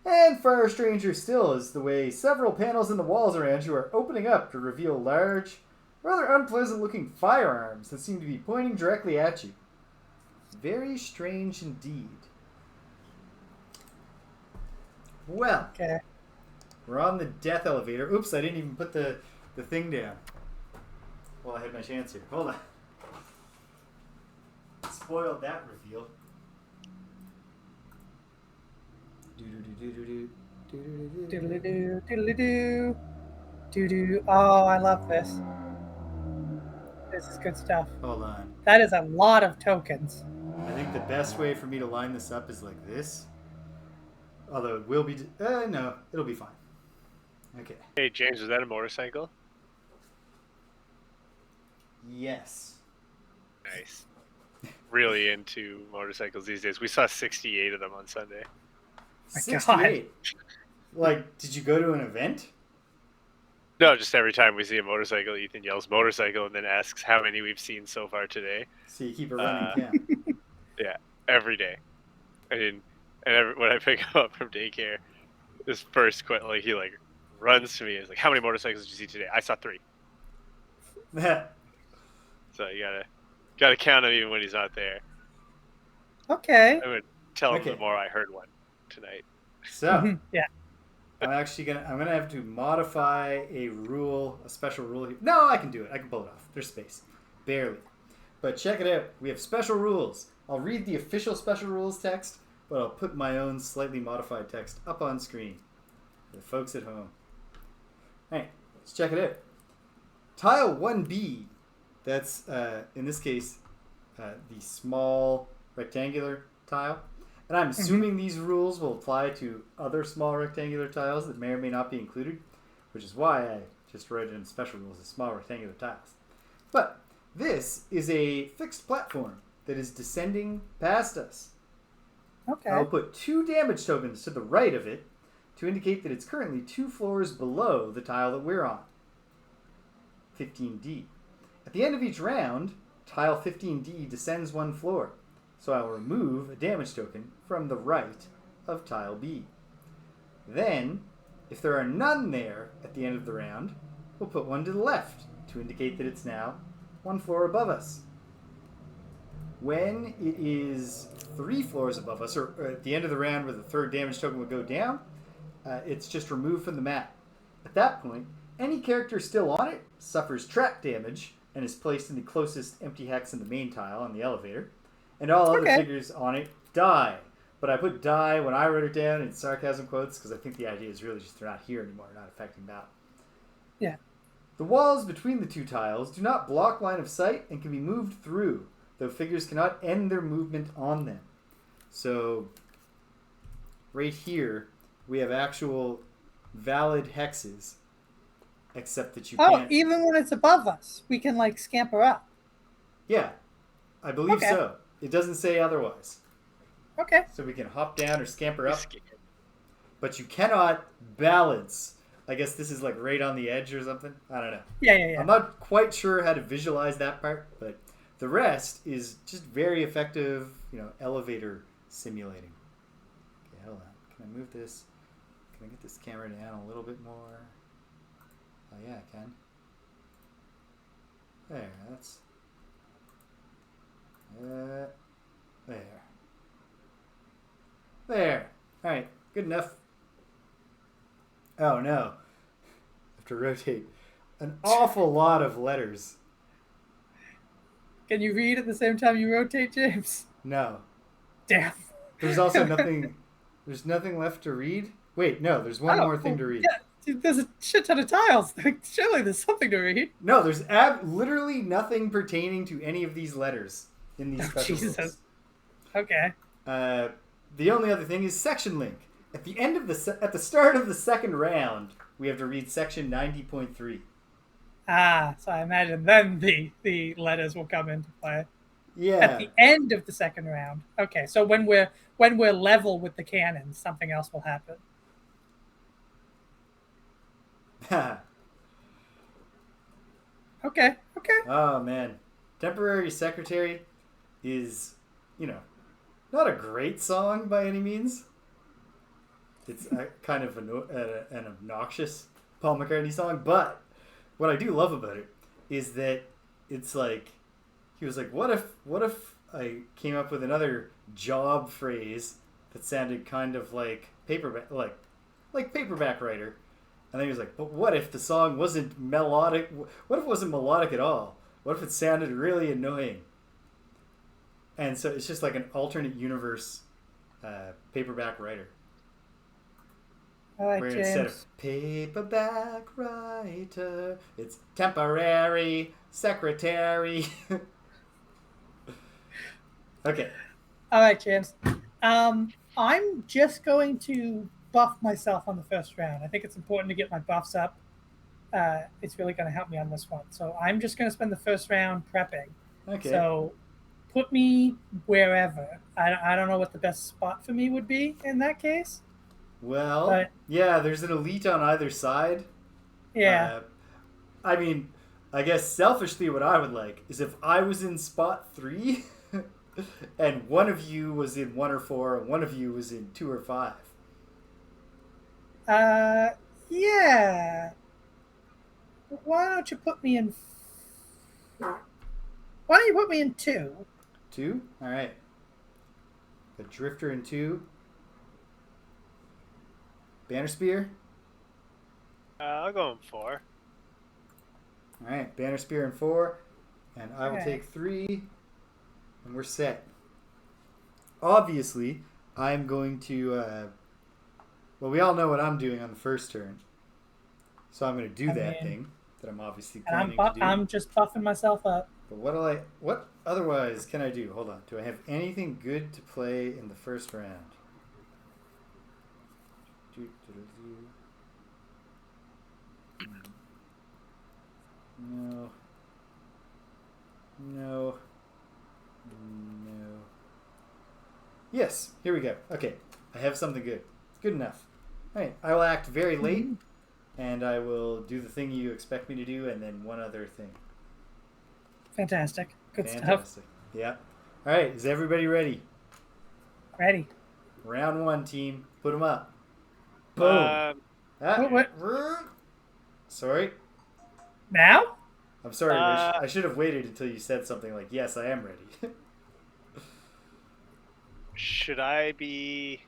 And far stranger still is the way several panels in the walls around you are opening up to reveal large, rather unpleasant-looking firearms that seem to be pointing directly at you. Very strange indeed. Well, Okay. we're on the death elevator. Oops, I didn't even put the thing down. Well, I had my chance here. Hold on. Spoiled that reveal. Doodle-doo, doodle-doo, doo-doo. Oh, I love this. This is good stuff. Hold on. That is a lot of tokens. I think the best way for me to line this up is like this. Although it will be... no, it'll be fine. Okay. Hey, James, was that a motorcycle? Yes. Nice. Really into motorcycles these days. We saw 68 of them on Sunday. My 68. Like, did you go to an event? No, just every time we see a motorcycle, Ethan yells motorcycle and then asks how many we've seen so far today. So you keep a running count. Yeah, every day. And when I pick him up from daycare, this first he runs to me and is like, "How many motorcycles did you see today?" I saw 3. So you gotta count him even when he's not there. Okay. I would tell him the more I heard one tonight. So yeah. I'm gonna have to modify a special rule here. No, I can do it. I can pull it off. There's space. Barely. But check it out. We have special rules. I'll read the official special rules text, but I'll put my own slightly modified text up on screen for the folks at home. Alright, let's check it out. Tile 1B, that's, in this case, the small rectangular tile. And I'm assuming these rules will apply to other small rectangular tiles that may or may not be included, which is why I just wrote it in special rules as small rectangular tiles. But this is a fixed platform that is descending past us. Okay. I'll put 2 damage tokens to the right of it to indicate that it's currently 2 floors below the tile that we're on. 15D. At the end of each round, tile 15D descends 1 floor. So I'll remove a damage token from the right of tile B. Then, if there are none there at the end of the round, we'll put 1 to the left to indicate that it's now 1 floor above us. When it is 3 floors above us, or at the end of the round where the 3rd damage token would go down, it's just removed from the map. At that point, any character still on it suffers trap damage and is placed in the closest empty hex in the main tile on the elevator. And all other figures on it die. But I put die when I wrote it down in sarcasm quotes because I think the idea is really just they're not here anymore, not affecting battle. Yeah. The walls between the 2 tiles do not block line of sight and can be moved through, though figures cannot end their movement on them. So, right here, we have actual valid hexes, except that you can't... Oh, even when it's above us, we can, scamper up. Yeah, I believe so. It doesn't say otherwise. Okay. So we can hop down or scamper up. But you cannot balance. I guess this is right on the edge or something. I don't know. Yeah. I'm not quite sure how to visualize that part, but the rest is just very effective, elevator simulating. Okay, hold on. Can I move this? Can I get this camera down a little bit more? Oh yeah, I can. There, that's... There. Alright, good enough. Oh no. I have to rotate an awful lot of letters. Can you read at the same time you rotate, James? No. Damn. There's also nothing... There's nothing left to read? Wait, no, there's one more thing to read. Yeah, there's a shit ton of tiles. Surely there's something to read. No, there's literally nothing pertaining to any of these letters in these special rules. Okay. The only other thing is section link. At the start of the second round, we have to read section 90.3. Ah, so I imagine then the letters will come into play. Yeah. At the end of the second round. Okay, so when we're level with the cannons, something else will happen. Okay. Oh man, Temporary Secretary is, not a great song by any means. It's kind of an obnoxious Paul McCartney song, but what I do love about it is that it's he was like, what if I came up with another job phrase that sounded kind of like paperback, like like paperback writer. And then he was like, but what if the song wasn't melodic? What if it wasn't melodic at all? What if it sounded really annoying? And so it's just like an alternate universe paperback writer. All right, Where James. instead of paperback writer, it's temporary secretary. Okay. All right, James. I'm just going to buff myself on the first round. I think it's important to get my buffs up. It's really going to help me on this one. So I'm just going to spend the first round prepping. Okay. So put me wherever. I don't know what the best spot for me would be in that case. Well, yeah, there's an elite on either side. Yeah. I mean, I guess selfishly what I would like is if I was in spot 3 and one of you was in 1 or 4 and one of you was in 2 or 5. Yeah. Why don't you put me in... Why don't you put me in 2? 2? All right. The Drifter in 2. Banner Spear? I'll go in 4. All right, Banner Spear in 4. And I will Okay. take 3. And we're set. Obviously, I'm going to... well, we all know what I'm doing on the first turn. So I'm going to do that thing that I'm obviously planning to do. I'm just buffing myself up. But what otherwise can I do? Hold on. Do I have anything good to play in the first round? No. No. No. Yes, here we go. Okay, I have something good. Good enough. All right, I will act very late, and I will do the thing you expect me to do, and then one other thing. Fantastic. Good Fantastic. stuff. Yeah. All right, is everybody ready? Ready. Round 1, team. Put them up. Boom. What? Sorry. Now? I'm sorry, Rich. I should have waited until you said something like, yes, I am ready. Should I be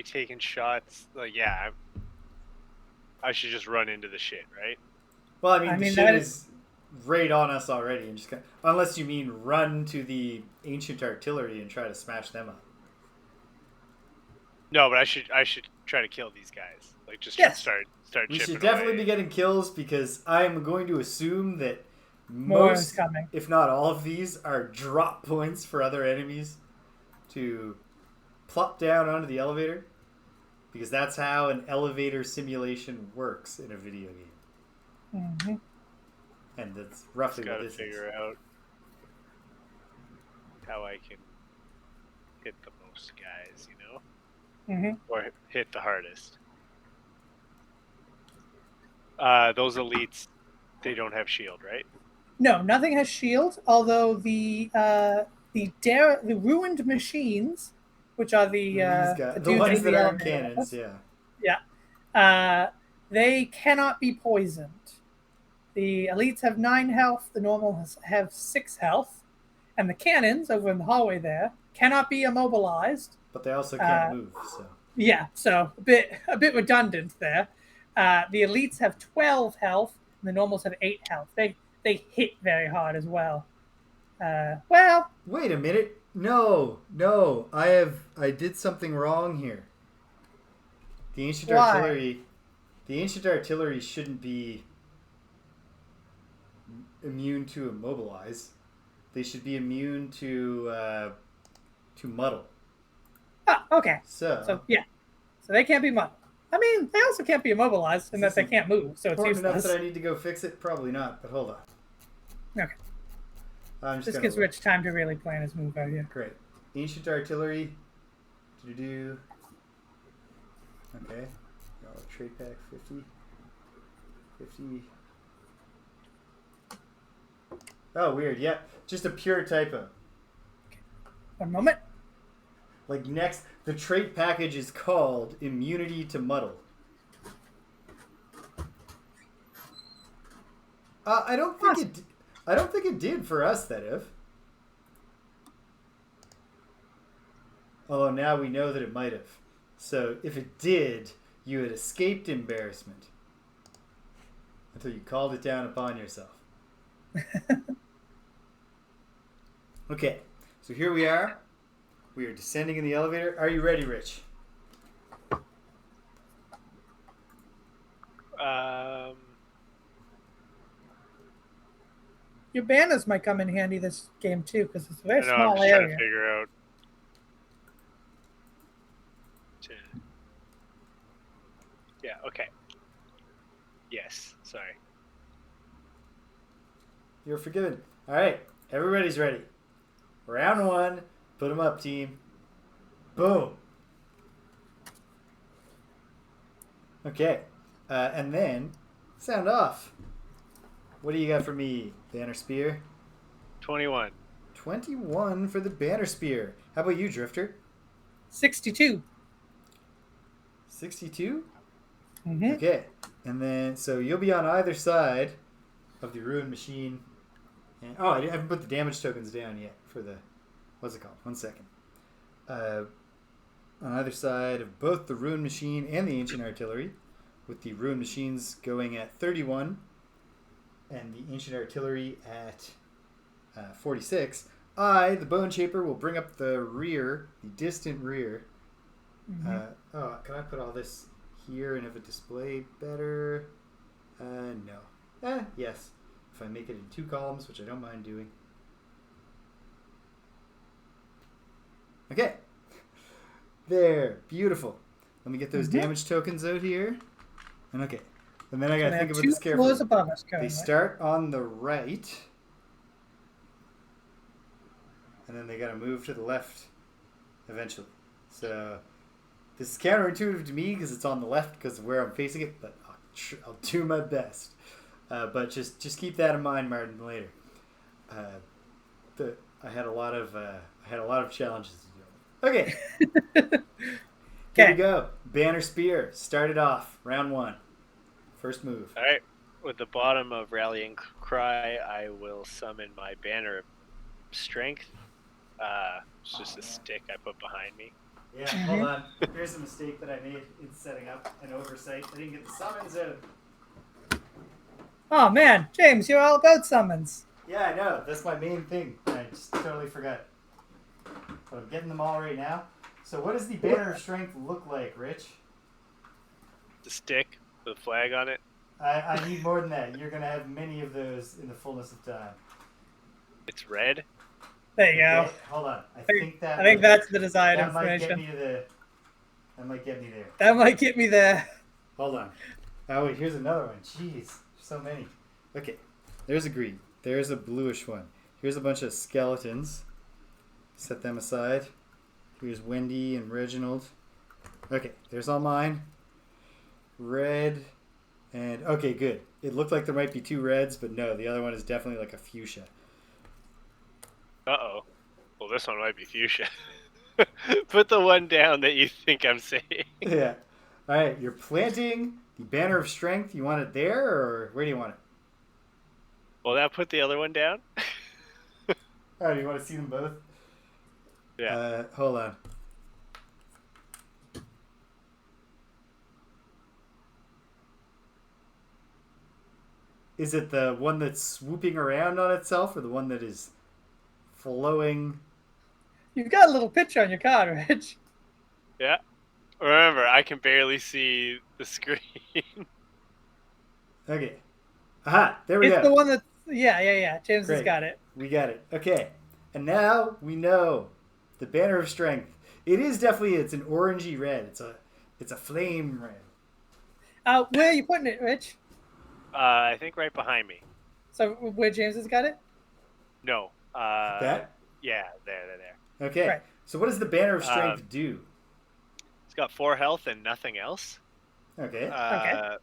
taking shots? Like, yeah, I should just run into the shit, right? Well, I mean the shit is right on us already, and just unless you mean run to the ancient artillery and try to smash them up. No, but I should try to kill these guys. Like, just start. We chipping should definitely away. be getting kills because I am going to assume that More is coming. if not all of these, are drop points for other enemies to plop down onto the elevator, because that's how an elevator simulation works in a video game. Mm-hmm. And that's roughly what this is. Got to figure out how I can hit the most guys, you know? Mm-hmm. Or hit the hardest. Those elites, they don't have shield, right? No, nothing has shield. Although the ruined machines, which are the ones that aren't cannons, they cannot be poisoned. The elites have 9 health. The normals have 6 health, and the cannons over in the hallway there cannot be immobilized. But they also can't move. So yeah, so a bit redundant there. The elites have 12 health, and the normals have 8 health. They hit very hard as well. Well, wait a minute. No, I did something wrong here. The ancient artillery shouldn't be immune to immobilize. They should be immune to muddle. Oh, okay. So yeah. So they can't be muddled. I mean, they also can't be immobilized in that they can't move, so it's important useless. enough that I need to go fix it? Probably not, but hold on. Okay. This gives Rich time to really plan his move out here. Great. Ancient artillery. Okay. Trade pack 50. 50. Oh, weird. Yeah. Just a pure typo. Okay. One moment. Like next, the trait package is called Immunity to Muddle. I don't think it did for us, that if. Although now we know that it might have. So if it did, you had escaped embarrassment until you called it down upon yourself. Okay, so here we are. We are descending in the elevator. Are you ready, Rich? Your banners might come in handy this game too, because it's a very I know, I'm small just trying to area. figure out. Yeah, okay. Yes, sorry. You're forgiven. All right, everybody's ready. Round one. Put them up, team. Boom. Okay, and then sound off. What do you got for me, Banner Spear? 21. 21 for the Banner Spear. How about you, Drifter? 62. 62? Mm-hmm. Okay, and then so you'll be on either side of the Ruined Machine. And, oh, I haven't put the damage tokens down yet for the... What's it called? 1 second. On either side of both the Ruined Machine and the Ancient Artillery, with the Ruined Machines going at 31 and the Ancient Artillery at 46, I, the Bone Shaper, will bring up the rear, the distant rear. Mm-hmm. Can I put all this here and have it display better? No. Yes. If I make it in 2 columns, which I don't mind doing. Okay. There. Beautiful. Let me get those damage tokens out here. And okay. And then I gotta think about this carefully. 2 floors above us currently. They start on the right. And then they gotta move to the left eventually. So this is counterintuitive to me because it's on the left because of where I'm facing it, but I'll do my best. But just keep that in mind, Martin, later. I had a lot of challenges to deal with. Okay. Here we go. Banner Spear. Started off. Round 1. First move. All right. With the bottom of Rallying Cry, I will summon my Banner of Strength. It's just a stick I put behind me. Yeah, hold on. Here's a mistake that I made in setting up an oversight. I didn't get the summons out. Oh man, James, you're all about summons. Yeah, I know. That's my main thing. I just totally forgot. But I'm getting them all right now. So what does the Banner of Strength look like, Rich? The stick with a flag on it. I need more than that. You're going to have many of those in the fullness of time. It's red. There you go. Hold on. I think that's the desired that information. That might get me there. That might get me there. Hold on. Oh, wait. Here's another one. Jeez. So many. Okay. There's a green. There's a bluish one. Here's a bunch of skeletons. Set them aside. Here's Wendy and Reginald. Okay. There's all mine. Red. And, okay, good. It looked like there might be 2 reds, but no. The other one is definitely like a fuchsia. Uh-oh. Well, this one might be fuchsia. Put the one down that you think I'm saying. Yeah. All right. You're planting the Banner of Strength. You want it there, or where do you want it? Well, now put the other one down. Oh, do you want to see them both? Yeah. Hold on. Is it the one that's swooping around on itself, or the one that is flowing? You've got a little picture on your card, Rich. Yeah. Remember, I can barely see the screen. Okay. Aha, there we go. It's the one that's... Yeah. James has got it. We got it. Okay. And now we know the Banner of Strength. It is definitely, it's an orangey red. It's a flame red. Where are you putting it, Rich? I think right behind me. So where James has got it? No. That? Yeah, there. Okay. Right. So what does the Banner of Strength do? It's got 4 health and nothing else. Okay. Okay.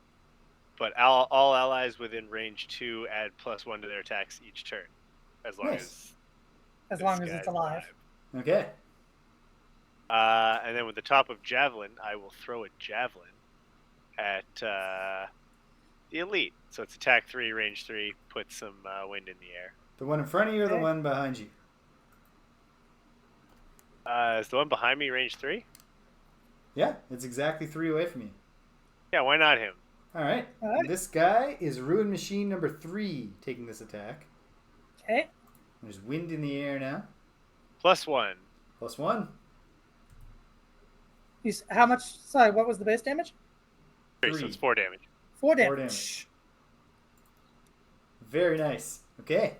But all allies within range 2 add +1 to their attacks each turn, as long Nice. as it's alive. Okay. And then with the top of Javelin, I will throw a Javelin at the Elite. So it's attack 3, range 3, put some wind in the air. The one in front of you or the one behind you? Is the one behind me range 3? Yeah, it's exactly 3 away from you. Yeah, why not him? All right. All right. This guy is Ruin Machine number 3 taking this attack. Okay. There's wind in the air now. +1. +1. How much? Sorry, what was the base damage? 3, so it's 4 damage. 4 damage. 4 damage. Very nice. Okay.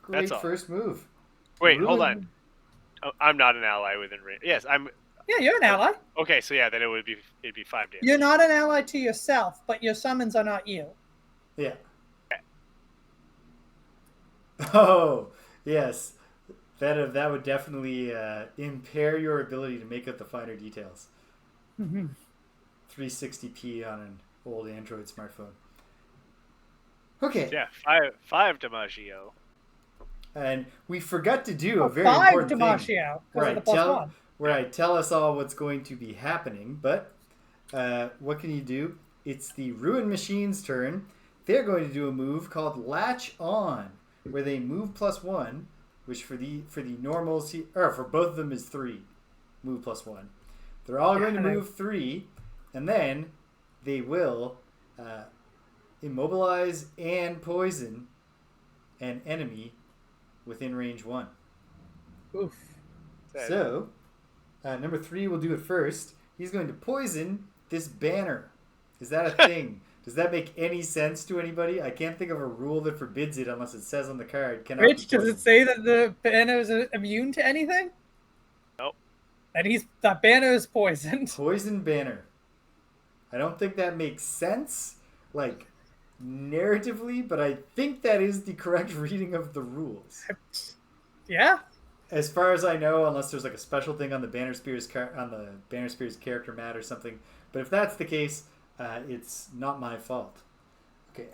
Great That's all. first move. Wait, hold on. Oh, I'm not an ally within range. Yes, I'm. Yeah, you're an ally. Okay, so yeah, then it'd be 5 damage. You're not an ally to yourself, but your summons are not you. Yeah. Oh, yes. That would definitely impair your ability to make out the finer details. 360p on an old Android smartphone. Okay. Yeah, 5 Dimaggio. And we forgot to do a very important thing. 5 Dimaggio because of the +1. Where I tell us all what's going to be happening, but what can you do? It's the Ruin Machine's turn. They're going to do a move called Latch On, where they move +1, which for the normals, or for both of them is 3. Move +1. They're all going to move 3, and then they will immobilize and poison an enemy within range 1. Oof. So, number 3 will do it first. He's going to poison this banner. Is that a thing? Does that make any sense to anybody? I can't think of a rule that forbids it unless it says on the card. Rich, does it say that the banner is immune to anything? Nope. And that banner is poisoned. Poison banner. I don't think that makes sense, like, narratively, but I think that is the correct reading of the rules. Yeah. As far as I know, unless there's like a special thing on the Banner Spears character mat or something. But if that's the case, it's not my fault. Okay.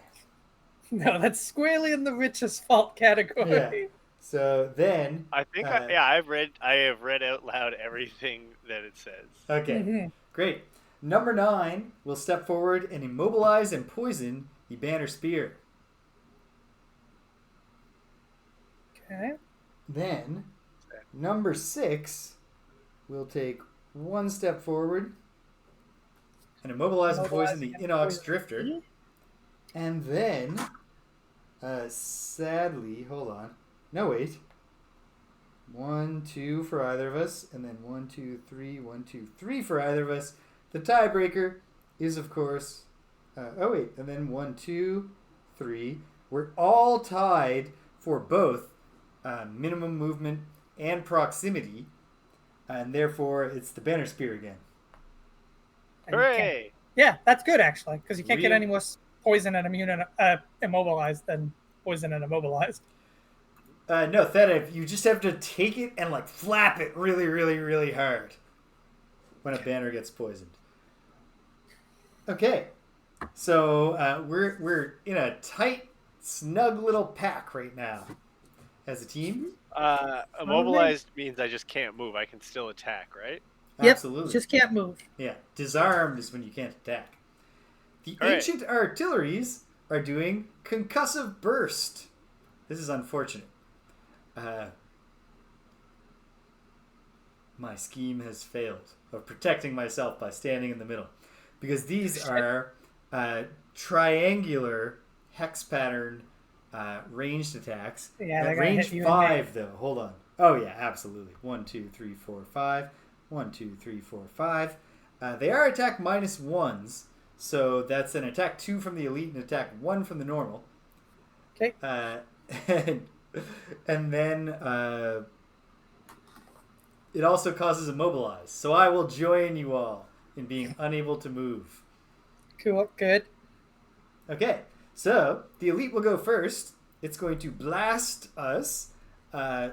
No, that's squarely in the richest fault category. Yeah. So then, I think I have read out loud everything that it says. Okay, great. Number 9 will step forward and immobilize and poison the Banner Spear. Okay. Then, number 6 will take 1 step forward and immobilize and poison the Inox Drifter. And then, sadly, hold on. No, wait. 1, 2 for either of us, and then 1, 2, 3, 1, 2, 3 for either of us. The tiebreaker is, of course, and then 1, 2, 3. We're all tied for both minimum movement and proximity, and therefore it's the Banner Spear again. Hooray! Yeah, that's good actually, because you can't get any more poison and immune and immobilized than poison and immobilized. No, Theta, you just have to take it and like flap it really, really, really hard when a banner gets poisoned. Okay, so we're in a tight, snug little pack right now as a team. Immobilized means I just can't move. I can still attack, right? Yep, Absolutely. just can't move. Yeah, disarmed is when you can't attack. The ancient artilleries are doing concussive burst. This is unfortunate. My scheme has failed of protecting myself by standing in the middle, because these are triangular hex pattern ranged attacks. Yeah, at range 5 though. Hold on. Oh yeah, absolutely. 1, 2, 3, 4, 5. 1, 2, 3, 4, 5. They are attack -1s, so that's an attack 2 from the elite and attack 1 from the normal. Okay. And then it also causes immobilize. So I will join you all in being unable to move. Cool, good. Okay, so the elite will go first. It's going to blast us.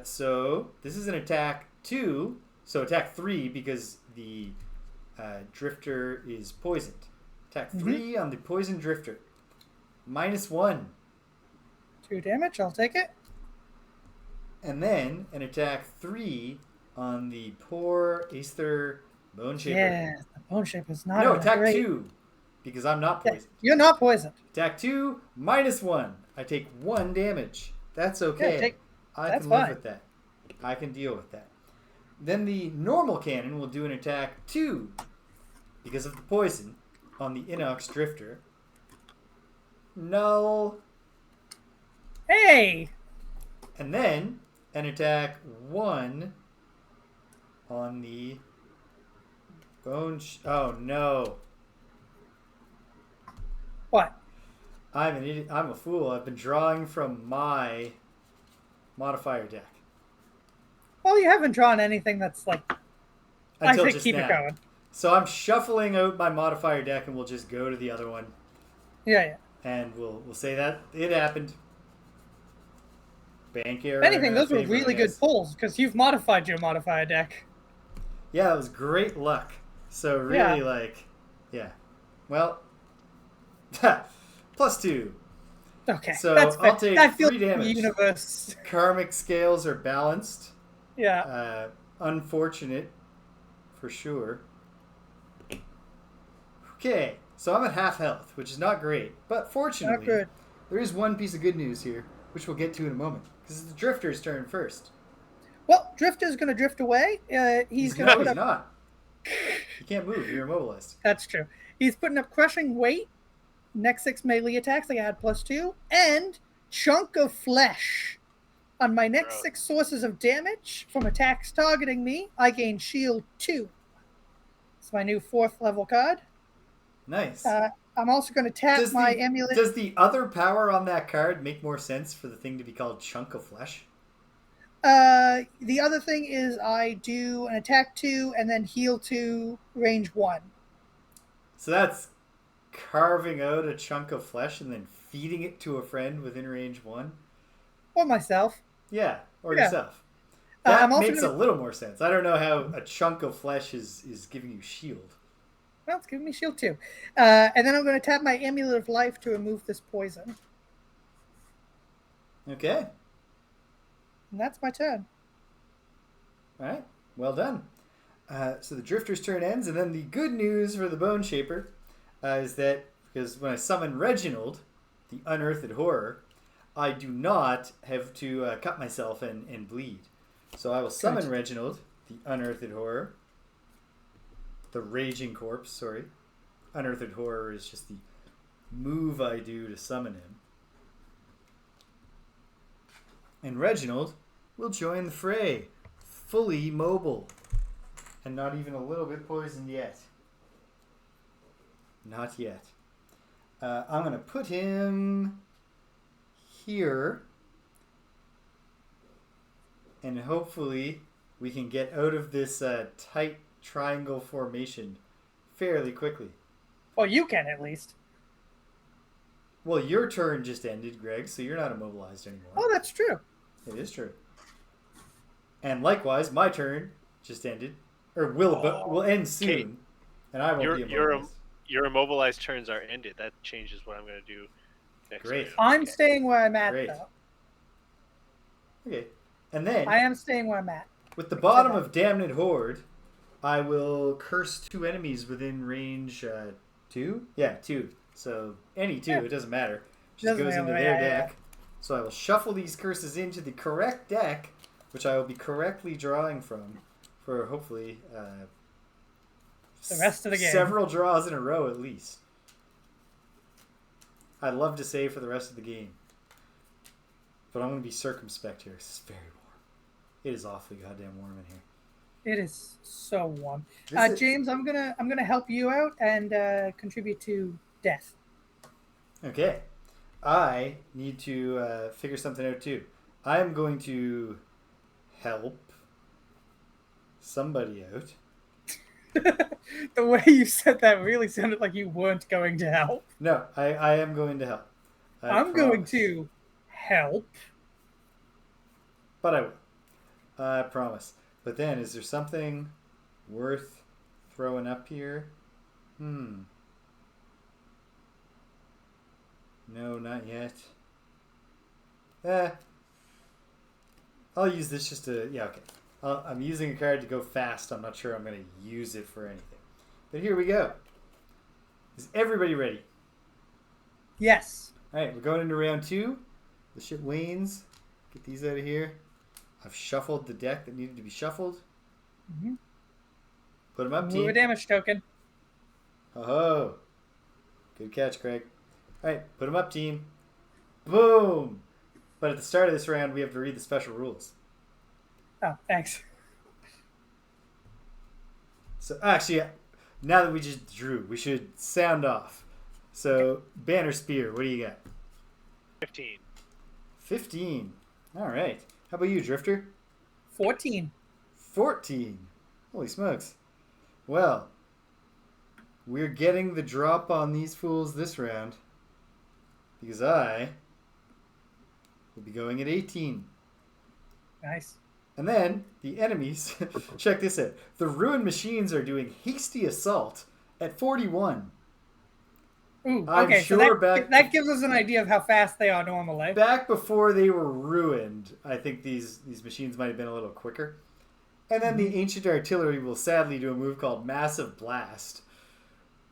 So this is an attack 2. So attack 3 because the drifter is poisoned. Attack 3 on the poison drifter. -1. 2 damage, I'll take it. And then an attack 3 on the poor Aether Bone Shaper. Yeah, the Bone Shaper is not. No, attack 2 because I'm not poisoned. You're not poisoned. Attack 2 -1. I take 1 damage. That's okay. Yeah, I that's can live fine. with that. I can deal with that. Then the normal cannon will do an attack 2 because of the poison on the Inox Drifter. Null. Hey! And then an attack 1 on the bone. Oh no! What? I'm an idiot. I'm a fool. I've been drawing from my modifier deck. Well, you haven't drawn anything that's like. Until I say just keep now. it going. So I'm shuffling out my modifier deck, and we'll just go to the other one, Yeah. and we'll say that it happened. Bank error. If anything, in our those were favor, really I good guess. pulls because you've modified your modifier deck. Yeah, it was great luck. So really, yeah. Well, +2. Okay, So that's fair. I'll take that feels 3 like damage. the universe. Karmic scales are balanced. Yeah. Unfortunate, for sure. Okay, so I'm at half health, which is not great. But fortunately, Not good. there is one piece of good news here, which we'll get to in a moment. Because it's the Drifter's turn first. Well, Drifter's going to drift away. He's going to No, put he's up. not. You can't move. You're immobilized. That's true. He's putting up crushing weight. Next 6 melee attacks, I add +2, and chunk of flesh. On my next 6 sources of damage from attacks targeting me, I gain shield 2. It's my new 4th level card. Nice. I'm also going to tap my amulet. Does the other power on that card make more sense for the thing to be called Chunk of Flesh? The other thing is I do an attack 2 and then heal 2, range 1. So that's carving out a chunk of flesh and then feeding it to a friend within range 1? Or myself. Yeah, or yourself. I'm That also makes a little more sense. I don't know how a chunk of flesh is giving you shield. Well, it's giving me shield 2. And then I'm going to tap my amulet of life to remove this poison. Okay. And that's my turn. All right. Well done. So the Drifter's turn ends, and then the good news for the Bone Shaper is that because when I summon Reginald, the Unearthed Horror, I do not have to cut myself and bleed. So I will summon Reginald, the Unearthed Horror. The Raging Corpse, sorry. Unearthed Horror is just the move I do to summon him. And Reginald will join the fray, fully mobile, and not even a little bit poisoned yet. Not yet. I'm going to put him here, and hopefully we can get out of this tight triangle formation fairly quickly. Well, you can at least. Well, your turn just ended, Greg, so you're not immobilized anymore. Oh, that's true. It is true. And likewise, my turn just ended, or will end soon, Okay. and I won't be immobilized. Your immobilized turns are ended. That changes what I'm going to do next. Great. Turn. I'm staying where I'm at, Great. though. Okay. And then, I am staying where I'm at. with the bottom of Damned Horde, I will curse 2 enemies within range 2? Yeah, 2. So any 2, it doesn't matter. Just goes into their deck. So I will shuffle these curses into the correct deck, which I will be correctly drawing from for hopefully The rest of the game. several draws in a row at least. I'd love to say for the rest of the game. But I'm going to be circumspect here. It's very warm. It is awfully goddamn warm in here. It is so warm. This is- James, I'm gonna help you out and contribute to death. Okay. I need to figure something out too. I am going to help somebody out. The way you said that really sounded like you weren't going to help. No, I am going to help. I'm going to help. But I will. I promise. But then, is there something worth throwing up here? No, not yet. I'll use this just to... Yeah, okay. I'm using a card to go fast. I'm not sure I'm going to use it for anything. But here we go. Is everybody ready? Yes. Alright, we're going into round 2. The shit wanes. Get these out of here. I've shuffled the deck that needed to be shuffled. Mm-hmm. Put them up, Move team. a damage token. Oh, good catch, Craig. All right, put them up, team. Boom. But at the start of this round, we have to read the special rules. Oh, thanks. So actually, now that we just drew, we should sound off. So banner spear, what do you got? 15. 15. All right. How about you, Drifter? 14. 14. Holy smokes. Well, we're getting the drop on these fools this round because I will be going at 18. Nice. And then the enemies, check this out. The ruined machines are doing hasty assault at 41. Ooh, I'm okay, sure so back that gives us an idea of how fast they are normally. back before they were ruined, I think these machines might have been a little quicker. And then the ancient artillery will sadly do a move called Massive Blast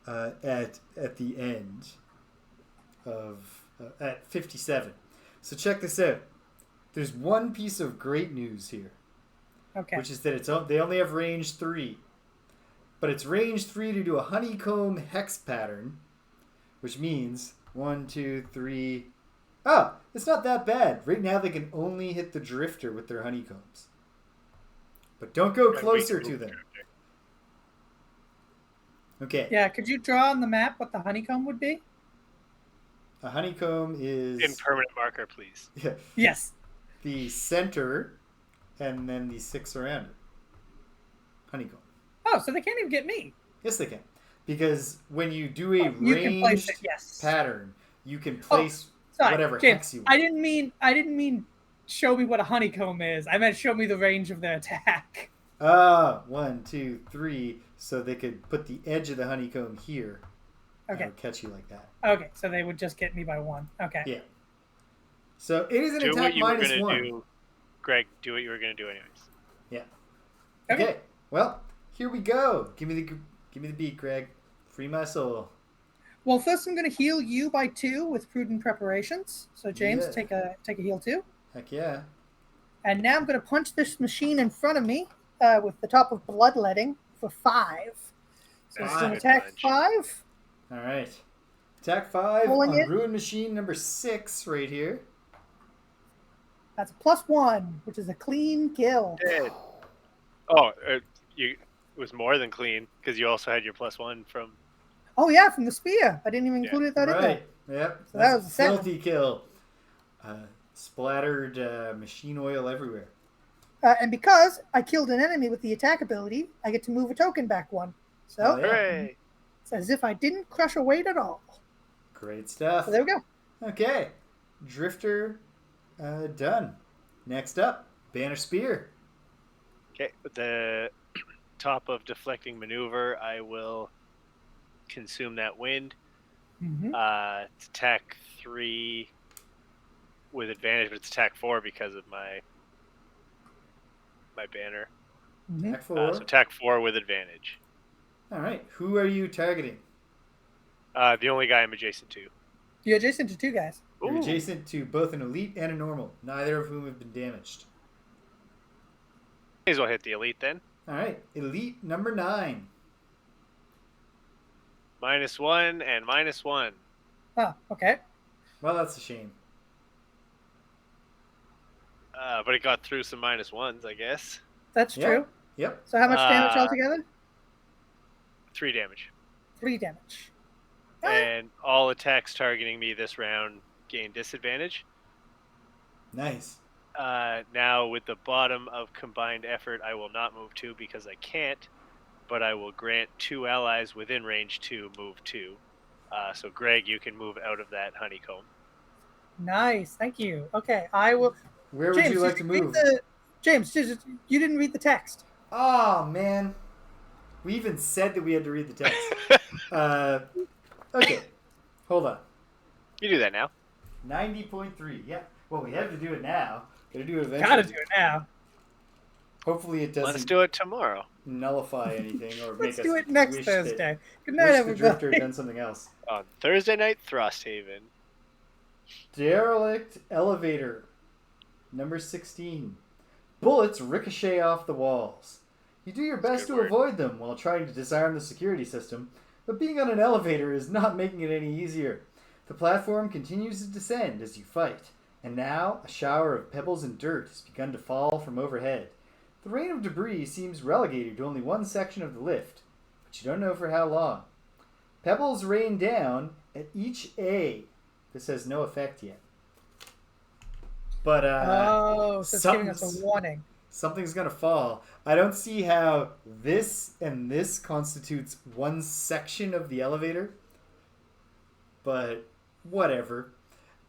at the end of at 57. So check this out. There's one piece of great news here, Okay. which is that they only have range 3, but it's range 3 to do a honeycomb hex pattern, which means 1, 2, 3. Ah, it's not that bad. Right now they can only hit the drifter with their honeycombs. But don't go closer to them. Okay. Yeah, could you draw on the map what the honeycomb would be? A honeycomb is In permanent marker, please. Yes. the center and then the 6 around it. Honeycomb. Oh, so they can't even get me. Yes, they can. Because when you do a You can place ranged it, yes. pattern, you can place Sorry, whatever James, hex you want. I didn't mean show me what a honeycomb is. I meant show me the range of their attack. 1, 2, 3. So they could put the edge of the honeycomb here. Okay. And it would catch you like that. Okay, so they would just get me by 1. Okay. Yeah. So it is an Do what attack you were minus going 1. to do. Greg, do what you were going to do anyways. Yeah. Okay. Okay. Well, here we go. Give me the beat, Greg. Free my soul. Well, first I'm going to heal you by 2 with prudent preparations. So James, Yeah. take a heal 2. Heck yeah. And now I'm going to punch this machine in front of me with the top of bloodletting for 5. So it's an Nice. attack Punch. 5. All right. Attack 5 Pulling on it. Ruin Machine number 6 right here. That's a +1, which is a clean kill. Dead. Oh, it was more than clean because you also had your +1 from. Oh yeah, from the spear. I didn't even include that in there. Right. Yep. So That's that was a a 7. filthy kill. Splattered machine oil everywhere. And because I killed an enemy with the attack ability, I get to move a token back 1. So Oh, yeah. Hooray! it's as if I didn't crush a weight at all. Great stuff. So there we go. Okay. Drifter done. Next up, Banner Spear. Okay, with the top of deflecting maneuver, I will consume that wind. Mm-hmm. It's attack 3 with advantage, but it's attack 4 because of my banner. Mm-hmm. Attack 4. So attack 4 with advantage. All right. Who are you targeting? The only guy I'm adjacent to. You're adjacent to 2 guys. You're Ooh. adjacent to both an elite and a normal, neither of whom have been damaged. May as well hit the elite then. All right. Elite number 9. -1 and -1. Oh, okay. Well, that's a shame. But it got through some -1s, I guess. That's Yeah. true. Yep. So how much damage Uh, altogether? 3 damage. 3 damage. And all attacks targeting me this round gain disadvantage. Nice. Now with the bottom of combined effort, I will not move 2 because I can't, but I will grant 2 allies within range 2 move 2. So Greg, you can move out of that honeycomb. Nice. Thank you. Okay, I will. Where would James, you like did to read move? James, you didn't read the text. Oh, man. We even said that we had to read the text. Okay. Hold on. You do that now. 90.3. Yeah. Well, we have to do it now. Gotta do it eventually. Gotta do it now. Hopefully it doesn't Let's do it tomorrow. nullify anything or make Let's us do it next wish Thursday. Good That, night, wish the Drifter everybody. had done something else. On Thursday night, Frosthaven. Derelict Elevator. Number 16. Bullets ricochet off the walls. You do your That's a best good to word. avoid them while trying to disarm the security system, but being on an elevator is not making it any easier. The platform continues to descend as you fight, and now a shower of pebbles and dirt has begun to fall from overhead. The rain of debris seems relegated to only one section of the lift, but you don't know for how long. Pebbles rain down at each A. This has no effect yet. But So it's giving us a warning. something's gonna fall. I don't see how this and this constitutes one section of the elevator, but whatever.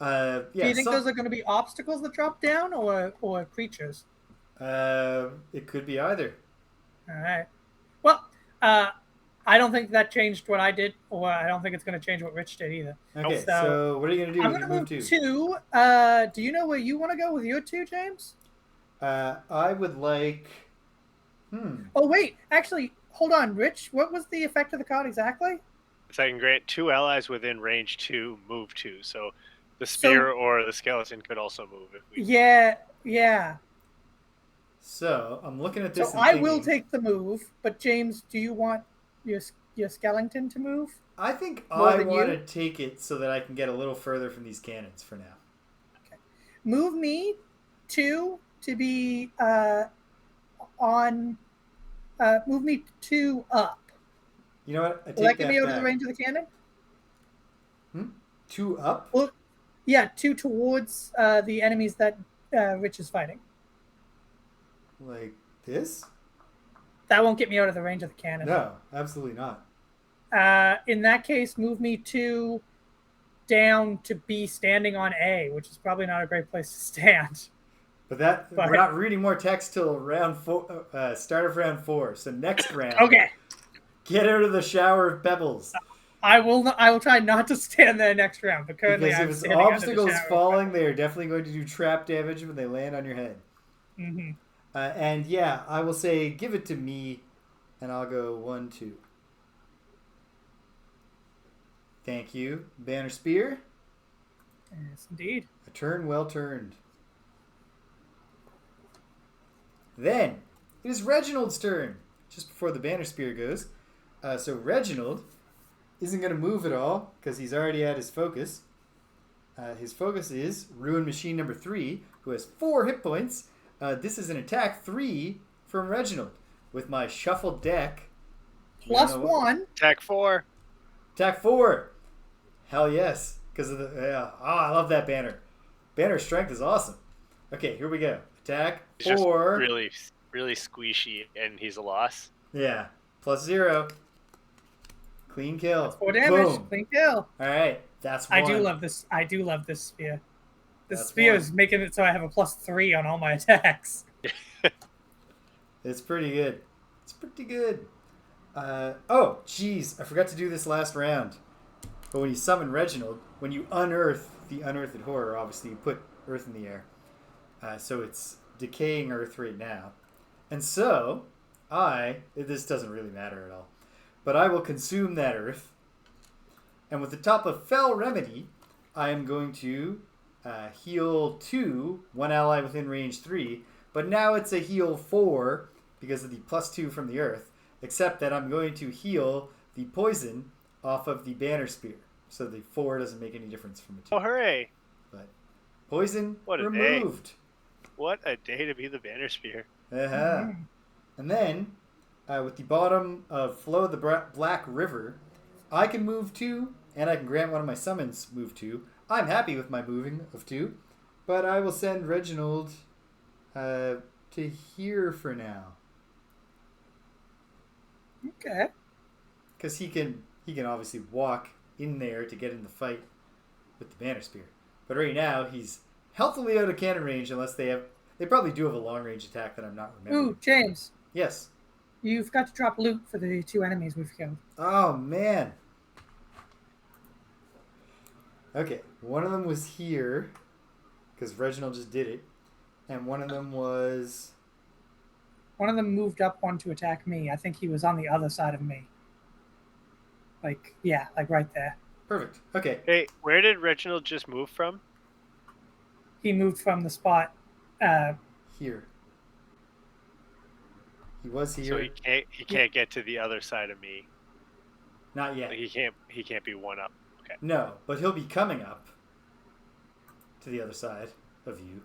Yeah. Do you think those are going to be obstacles that drop down, or creatures? It could be either. All right. Well, I don't think that changed what I did, or I don't think it's going to change what Rich did either. Okay, so what are you gonna do? I'm when going you to move two? 2. Do you know where you want to go with your 2, James? I would like. Oh wait, actually, hold on, Rich. What was the effect of the card exactly? So I can grant 2 allies within range 2 move 2. So the spear or the skeleton could also move if we. Yeah. So I'm looking at this. So I will take the move, but James, do you want your skeleton to move? I think More I than want you? to take it so that I can get a little further from these cannons for now. Okay. Move me 2 to be on. Move me 2 up. You know what? I take Will that get that me out back. of the range of the cannon? 2 up? Well, yeah, 2 towards the enemies that Rich is fighting. Like this? That won't get me out of the range of the cannon. No, absolutely not. In that case, move me 2 down to be standing on A, which is probably not a great place to stand. But we're not reading more text till round 4, start of round 4. So next round, Okay. get out of the shower of pebbles. I will try not to stand there next round, but currently Because I'm if it's standing under the obstacles shower. falling, they are definitely going to do trap damage when they land on your head. Mm-hmm. And yeah, I will say give it to me, and I'll go 1, 2. Thank you, Banner Spear. Yes, indeed. A turn well turned. Then it is Reginald's turn, just before the Banner Spear goes. So Reginald isn't going to move at all because he's already at his focus. His focus is Ruin Machine number 3, who has 4 hit points. This is an attack 3 from Reginald with my shuffled deck. +1. Attack 4. Attack 4. Hell yes, because of the I love that banner. Banner strength is awesome. Okay, here we go. Attack 4. He's just really, really squishy, and he's a loss. Yeah, +0. Clean kill. That's 4 damage. Boom. Clean kill. All right, that's 1. I do love this. I do love this spear. This That's spear 1. is making it so I have a +3 on all my attacks. It's pretty good. It's pretty good. Oh, jeez, I forgot to do this last round. But when you summon Reginald, when you unearth the unearthed horror, obviously you put earth in the air. So it's decaying earth right now. And so, this doesn't really matter at all, but I will consume that earth. And with the top of Fell Remedy, I am going to heal 2, 1 ally within range 3, but now it's a heal 4 because of the +2 from the earth, except that I'm going to heal the poison off of the Banner Spear. So the 4 doesn't make any difference from the 2. Oh, hooray! But poison What a removed. day. What a day to be the Banner Spear. Uh-huh. And then, with the bottom of Flow of the Black River, I can move 2, and I can grant one of my summons move 2. I'm happy with my moving of 2, but I will send Reginald to here for now. Okay. Because he can obviously walk in there to get in the fight with the Banner Spear. But right now, he's healthily out of cannon range unless they probably do have a long range attack that I'm not remembering. Ooh, James. Yes. You've got to drop loot for the 2 enemies we've killed. Oh, man. Okay, one of them was here, because Reginald just did it, and one of them was... One of them moved up 1 to attack me. I think he was on the other side of me. Like right there. Perfect. Okay. Hey, where did Reginald just move from? He moved from the spot. Here. He was here. So he can't get to the other side of me. Not yet. Like, he can't be one up. Okay. No, but he'll be coming up to the other side of you.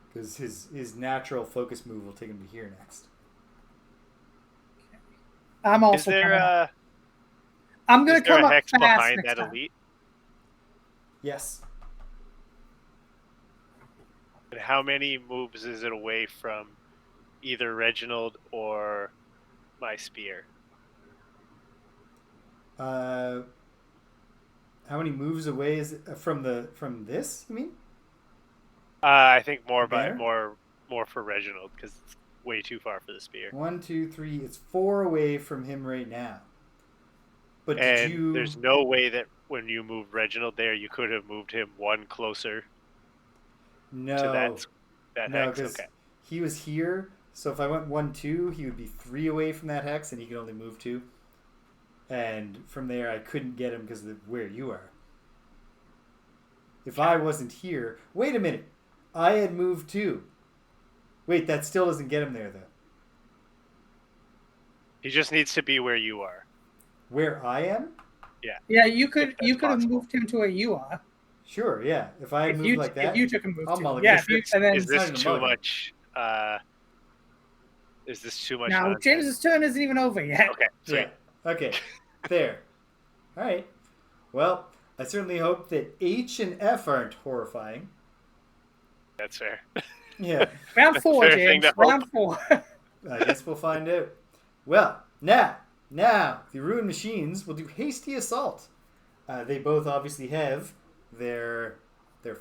Because his natural focus move will take him to here next. I'm also Is there coming up. I'm going is to there come a up hex fast behind next that time. elite? Yes. And how many moves is it away from either Reginald or my spear? How many moves away is it from this? You mean? I think more The banner? more for Reginald because it's way too far for the spear. 1, 2, 3. It's 4 away from him right now. But did And you? there's no way that when you moved Reginald there, you could have moved him one closer No. to that No, hex. because Okay. he was here. So if I went 1, 2, he would be 3 away from that hex, and he could only move 2. And from there, I couldn't get him because of where you are. If I wasn't here, wait a minute, I had moved 2. Wait, that still doesn't get him there though. He just needs to be where you are. Where I am? Yeah. Yeah, you could If that's have possible. moved him to where you are. Sure, yeah. If I had moved like that, if you took a move I'll to. mulligan. Yeah, Is It's this not even too mulligan. much? Is this too much? Now nonsense? James's turn isn't even over yet. Okay. Sweet. Yeah. Okay. There. All right. Well, I certainly hope that H and F aren't horrifying. That's fair. Yeah. Round 4, fair thing James. to hope. Round 4. I guess we'll find out. Well, now, the Ruined Machines will do Hasty Assault. They both obviously have their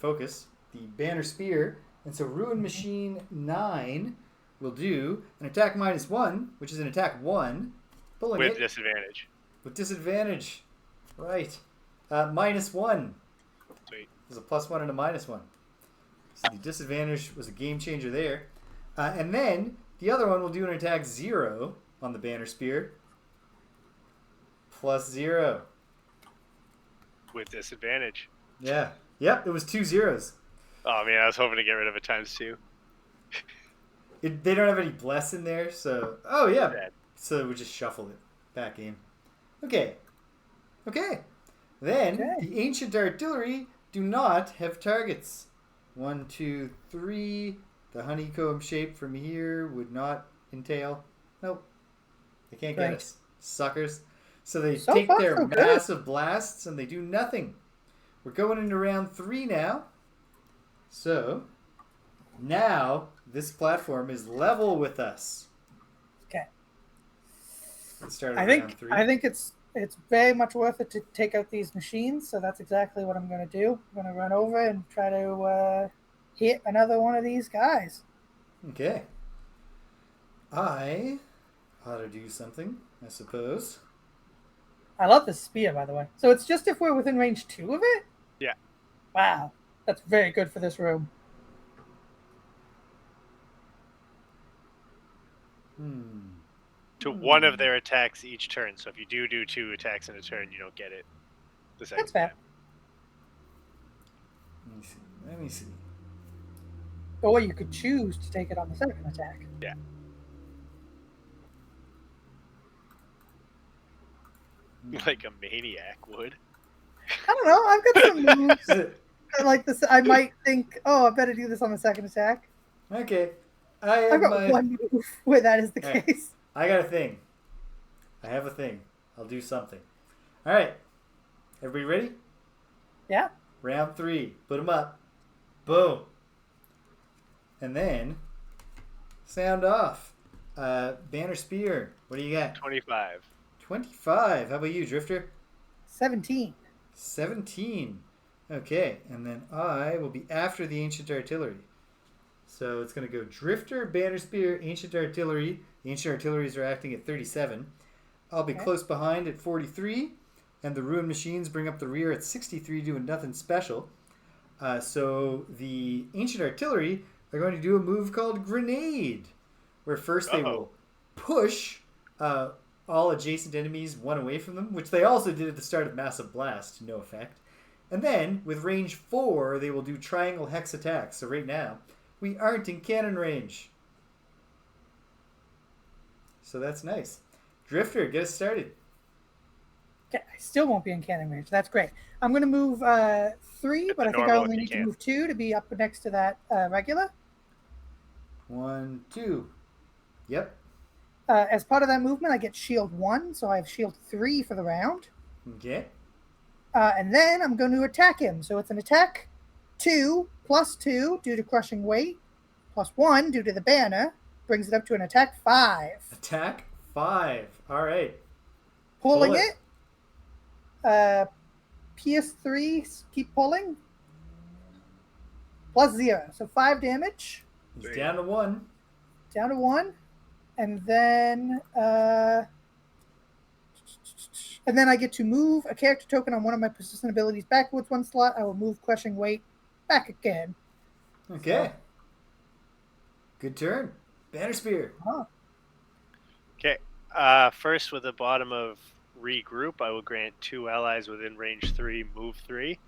focus, the Banner Spear, and so Ruined Machine 9 will do an attack -1, which is an attack 1, pulling With it disadvantage. with disadvantage. Right. -1. Sweet. There's a +1 and a -1. So the disadvantage was a game changer there. And then the other one will do an attack 0 on the Banner Spear. +0. With disadvantage. Yeah. Yep, it was 2 zeros. Oh man, I was hoping to get rid of it ×2. They don't have any bless in there, so... Oh, yeah. Bad. So we just shuffle it back in. Okay. Then, the Ancient Artillery do not have targets. 1, 2, 3. The honeycomb shape from here would not entail. Nope. They can't get us. Suckers. So they take their massive blasts and they do nothing. We're going into round 3 now. So, now this platform is level with us. Okay. Let's start at round 3. I think it's very much worth it to take out these machines, so that's exactly what I'm going to do. I'm going to run over and try to hit another one of these guys. Okay. I ought to do something, I suppose. I love this spear, by the way. So it's just if we're within range 2 of it? Yeah. Wow. That's very good for this room. To one of their attacks each turn. So if you do 2 attacks in a turn, you don't get it the second That's fair. time. Let me see. Or you could choose to take it on the second attack. Yeah. Like a maniac would. I don't know. I've got some moves like this. I might think, I better do this on the second attack. Okay. I've got one move where that is the case. I got a thing. I have a thing. I'll do something. All right. Everybody ready? Yeah. Round 3. Put them up. Boom. And then, sound off. Banner Spear. What do you got? 25. 25. How about you, Drifter? 17. 17. Okay. And then I will be after the Ancient Artillery. So it's going to go Drifter, Banner Spear, Ancient Artillery. The Ancient Artilleries are acting at 37. I'll be close behind at 43. And the Ruined Machines bring up the rear at 63, doing nothing special. So the Ancient Artillery are going to do a move called Grenade, where first they will push all adjacent enemies one away from them, which they also did at the start of Massive Blast, to no effect. And then, with range 4, they will do Triangle Hex attacks. So right now, we aren't in cannon range. So that's nice. Drifter, get us started. Okay, I still won't be in cannon range. That's great. I'm going to move 3, but I think I normal only if you need to can. move 2 to be up next to that regular. 1, 2. Yep. As part of that movement, I get shield 1, so I have shield 3 for the round. Okay. And then I'm going to attack him. So it's an attack 2 plus 2 due to crushing weight, plus 1 due to the banner, brings it up to an attack 5. Attack 5. All right. Pulling Pull it. PS3, keep pulling. Plus 0. So 5 damage. He's down to 1. Down to 1. And then I get to move a character token on one of my persistent abilities backwards 1 slot. I will move crushing weight back again. Okay. Good turn. Banner Spear. Oh. Okay. First, with the bottom of regroup, I will grant 2 allies within range 3, move 3.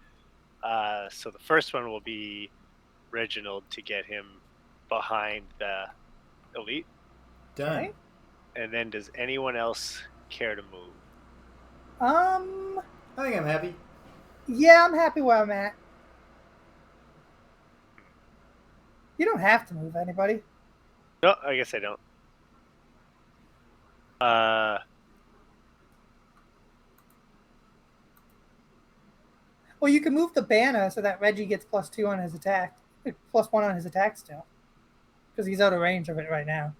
So the first one will be Reginald to get him behind the elite. Done. Okay. And then does anyone else care to move? I think I'm happy. Yeah, I'm happy where I'm at. You don't have to move anybody. No, I guess I don't. Well, you can move the banner so that Reggie gets plus 2 on his attack, plus 1 on his attack still, because he's out of range of it right now.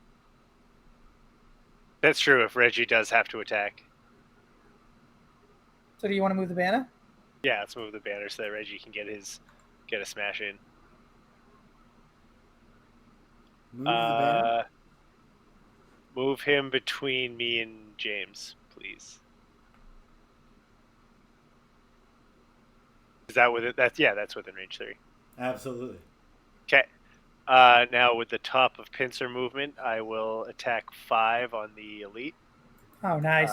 That's true if Reggie does have to attack. So do you want to move the banner? Yeah, let's move the banner so that Reggie can get a smash in. Move the banner. Move him between me and James, please. Is that within? That's within range 3. Absolutely. Okay. Now with the top of pincer movement, I will attack 5 on the elite. Oh, nice.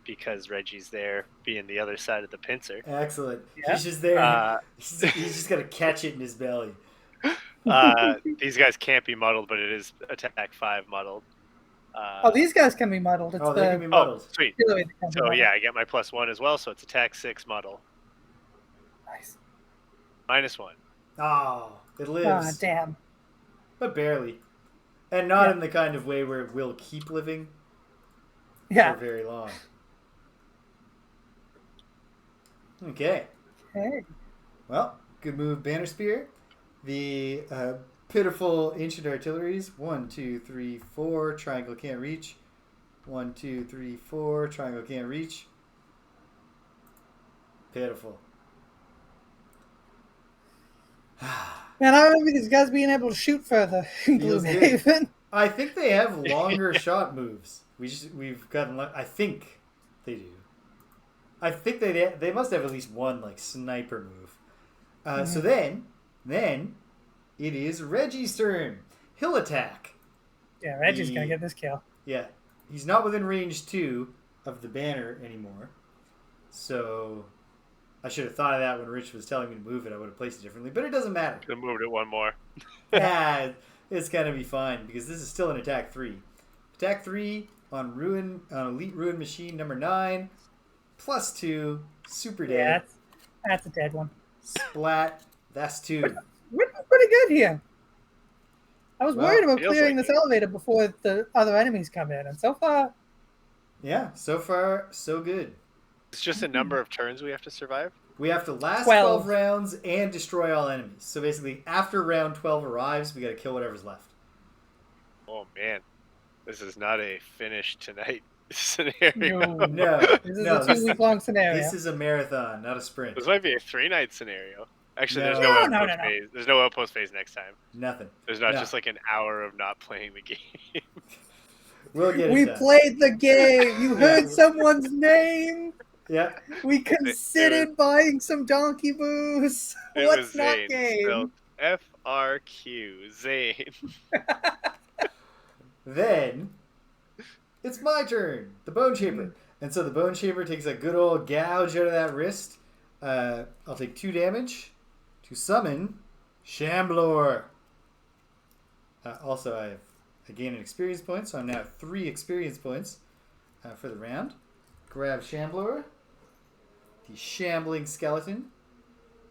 Because Reggie's there, being the other side of the pincer. Excellent. Yeah. He's just there. He's just got to catch it in his belly. These guys can't be muddled, but it is attack 5 muddled. These guys can be muddled. It's they can be muddled. Oh, sweet. So yeah, I get my plus 1 as well, so it's attack 6 muddle. Nice. -1. Oh, it lives. Ah, damn. But barely. And not in the kind of way where it will keep living for very long. Okay. Well, good move, Banner Spear. The pitiful ancient artilleries. 1, 2, 3, 4. Triangle can't reach. 1, 2, 3, 4. Triangle can't reach. Pitiful. Man, I remember these guys being able to shoot further in Gloomhaven. I think they have longer shot moves. We've gotten. I think they do. I think they must have at least one like sniper move. So then it is Reggie's turn. He'll attack. Yeah, Reggie's gonna get this kill. Yeah, he's not within range 2 of the banner anymore. So I should have thought of that when Rich was telling me to move it. I would have placed it differently, but it doesn't matter. Could have moved it 1 more. Yeah, it's gonna be fine because this is still an attack 3. Attack 3 on Elite Ruin Machine number 9, plus 2, super dead. Yeah, that's a dead one. Splat. That's 2. We're doing pretty good here. I was worried about clearing like this elevator before the other enemies come in, and so far... Yeah, so far, so good. It's just a number of turns we have to survive? We have to last 12 rounds and destroy all enemies. So basically, after round 12 arrives, we gotta kill whatever's left. Oh, man. This is not a finish tonight scenario. No. This is a 2-week-long scenario. This is a marathon, not a sprint. This might be a 3-night scenario. Actually, there's No. no outpost phase. There's no outpost phase next time. Nothing. There's not just like an hour of not playing the game. We'll get it We done. played the game. You heard someone's name. Yeah. We considered buying some donkey booze. What's not Zane, game? spelled FRQ. Zane. Then it's my turn, the Bone Shaper. And so the Bone Shaper takes a good old gouge out of that wrist. I'll take 2 damage to summon Shamblor. Also, I have I gain an experience point, so I'm now at 3 experience points for the round. Grab Shambler, the shambling skeleton,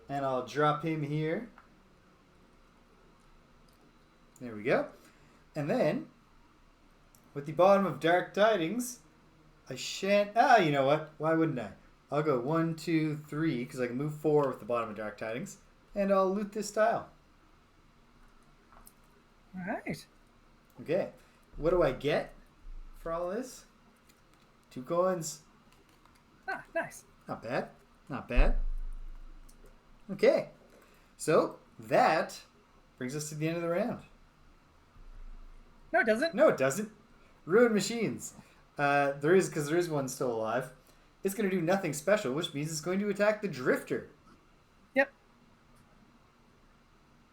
and I'll drop him here. There we go. And then, with the bottom of Dark Tidings, I shan't... you know what? Why wouldn't I? I'll go 1, 2, 3, because I can move 4 with the bottom of Dark Tidings, and I'll loot this tile. Alright. Okay. What do I get for all this? 2 coins. Ah, nice. Not bad. Not bad. Okay. So, that brings us to the end of the round. No, it doesn't. No, it doesn't. Ruined Machines. There is one still alive. It's going to do nothing special, which means it's going to attack the Drifter. Yep.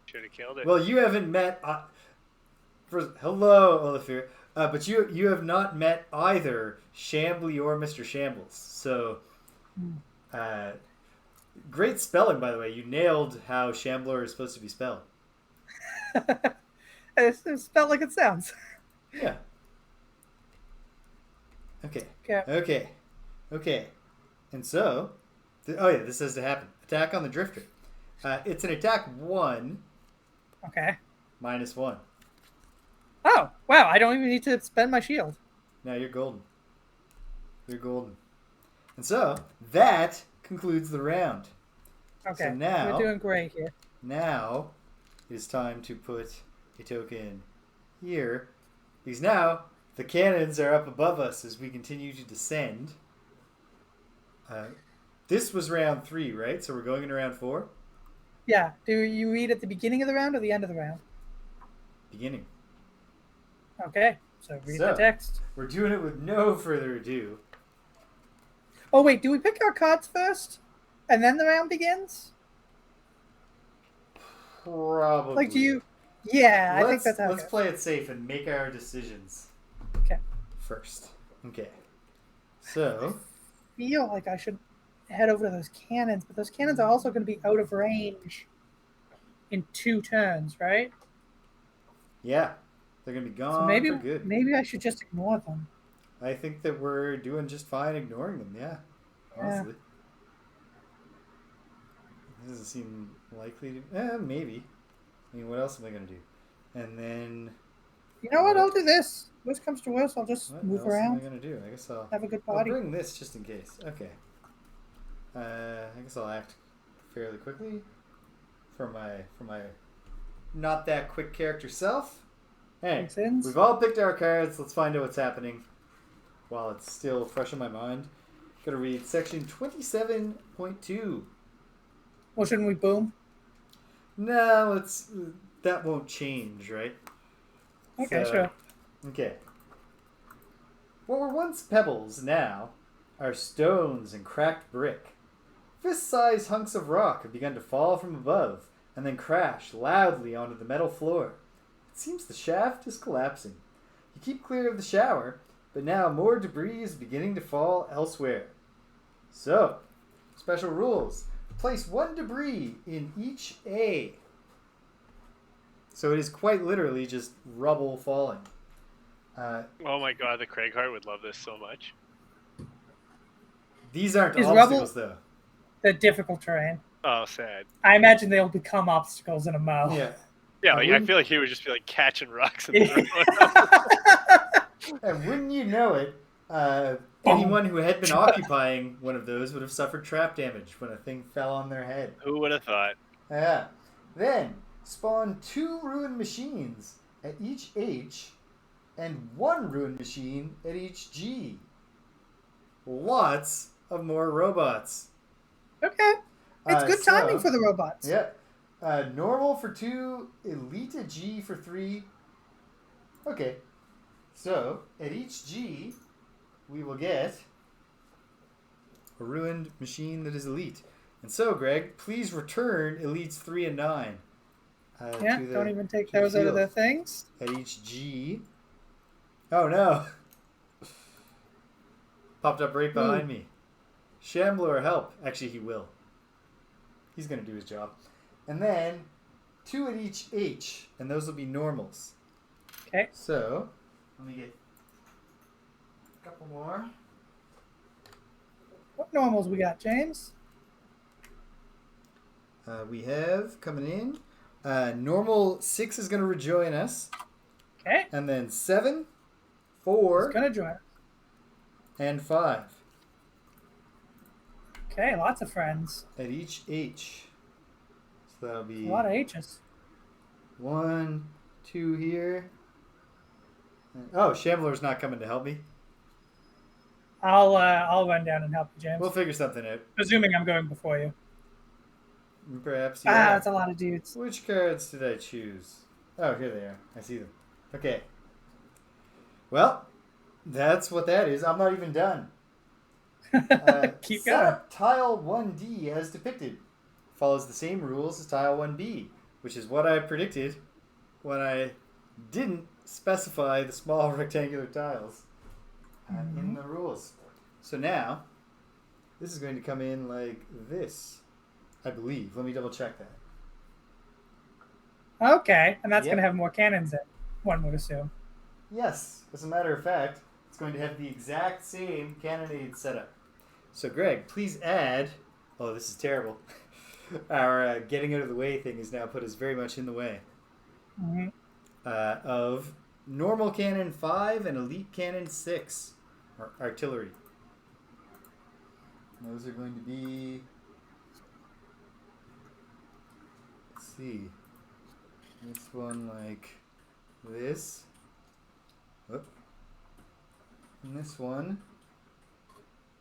Should have killed it. Well, you haven't met... hello, Olafir. But you have not met either Shambly or Mr. Shambles. So, great spelling, by the way. You nailed how Shambler is supposed to be spelled. It's spelled like it sounds. Yeah. Okay. Okay. Okay. And so, this has to happen. Attack on the Drifter. It's an attack 1. Okay. -1. Oh, wow. I don't even need to spend my shield. No, you're golden. You're golden. And so, that concludes the round. Okay. So now, we're doing great here. Now, it is time to put a token here. Because now, the cannons are up above us as we continue to descend. This was round 3, right? So we're going into round 4? Yeah. Do you read at the beginning of the round or the end of the round? Beginning. Okay. So read the text. We're doing it with no further ado. Oh, wait. Do we pick our cards first? And then the round begins? Probably. Like, do you... Yeah, I think that's how Let's play it safe and make our decisions. Okay. First. Okay. So... I feel like I should head over to those cannons, but those cannons are also going to be out of range in 2 turns, right? Yeah. They're going to be gone So maybe, for good. maybe I should just ignore them. I think that we're doing just fine ignoring them, yeah. Honestly. It doesn't seem likely to... maybe. I mean, what else am I going to do? And then... You know what? I'll do this. Worst comes to worst, I'll just move around. What am I going to do? I guess I'll... Have a good I'll party. bring this just in case. Okay. I guess I'll act fairly quickly for my not that quick character self. Hey, we've all picked our cards. Let's find out what's happening while it's still fresh in my mind. Gotta read section 27.2. Well, shouldn't we boom? No, that won't change, right? Okay, sure. Okay. What were once pebbles now are stones and cracked brick. Fist-sized hunks of rock have begun to fall from above and then crash loudly onto the metal floor. It seems the shaft is collapsing. You keep clear of the shower, but now more debris is beginning to fall elsewhere. So, special rules. Place 1 debris in each A. So it is quite literally just rubble falling. Oh my god, the Craighart would love this so much. These aren't Is obstacles, though. The difficult terrain. Oh, sad. I imagine they'll become obstacles in a mo. Yeah. Yeah, I feel like he would just be like catching rocks and throwing them. And wouldn't you know it, anyone who had been occupying one of those would have suffered trap damage when a thing fell on their head. Who would have thought? Yeah. Then, spawn 2 ruined machines at each H and 1 ruined machine at each G. Lots of more robots. Okay. It's good timing for the robots. Yep. Normal for 2, elite at G for 3. Okay. So, at each G, we will get a ruined machine that is elite. And so, Greg, please return elites 3 and 9. Don't even take those out of their things. At each G. Oh, no. Popped up right behind me. Shambler, help. Actually, he will. He's going to do his job. And then 2 at each H, and those will be normals. Okay. So, let me get a couple more. What normals we got, James? We have coming in. Normal 6 is going to rejoin us. Okay. And then 7, Who's 4, gonna join us? and 5 Okay, lots of friends. at each H. So that'll be A lot of H's. 1, 2 here. Oh, Shambler's not coming to help me. I'll run down and help you, James. We'll figure something out. Presuming I'm going before you. Perhaps you are. That's a lot of dudes. Which cards did I choose? Oh, here they are. I see them. Okay. Well, that's what that is. I'm not even done. Keep set going. up tile 1D as depicted. Follows the same rules as tile 1B, which is what I predicted when I didn't specify the small rectangular tiles in the rules. So now, this is going to come in like this, I believe. Let me double check that. Okay, and that's Yep. going to have more cannons in, one would assume. Yes, as a matter of fact, it's going to have the exact same cannonade setup. So Greg, please add... Oh, this is terrible. Our getting out of the way thing has now put us very much in the way. Mm-hmm. Of normal cannon 5 and elite cannon 6. Or artillery. Those are going to be... Let's see. This one like this. Whoop. And this one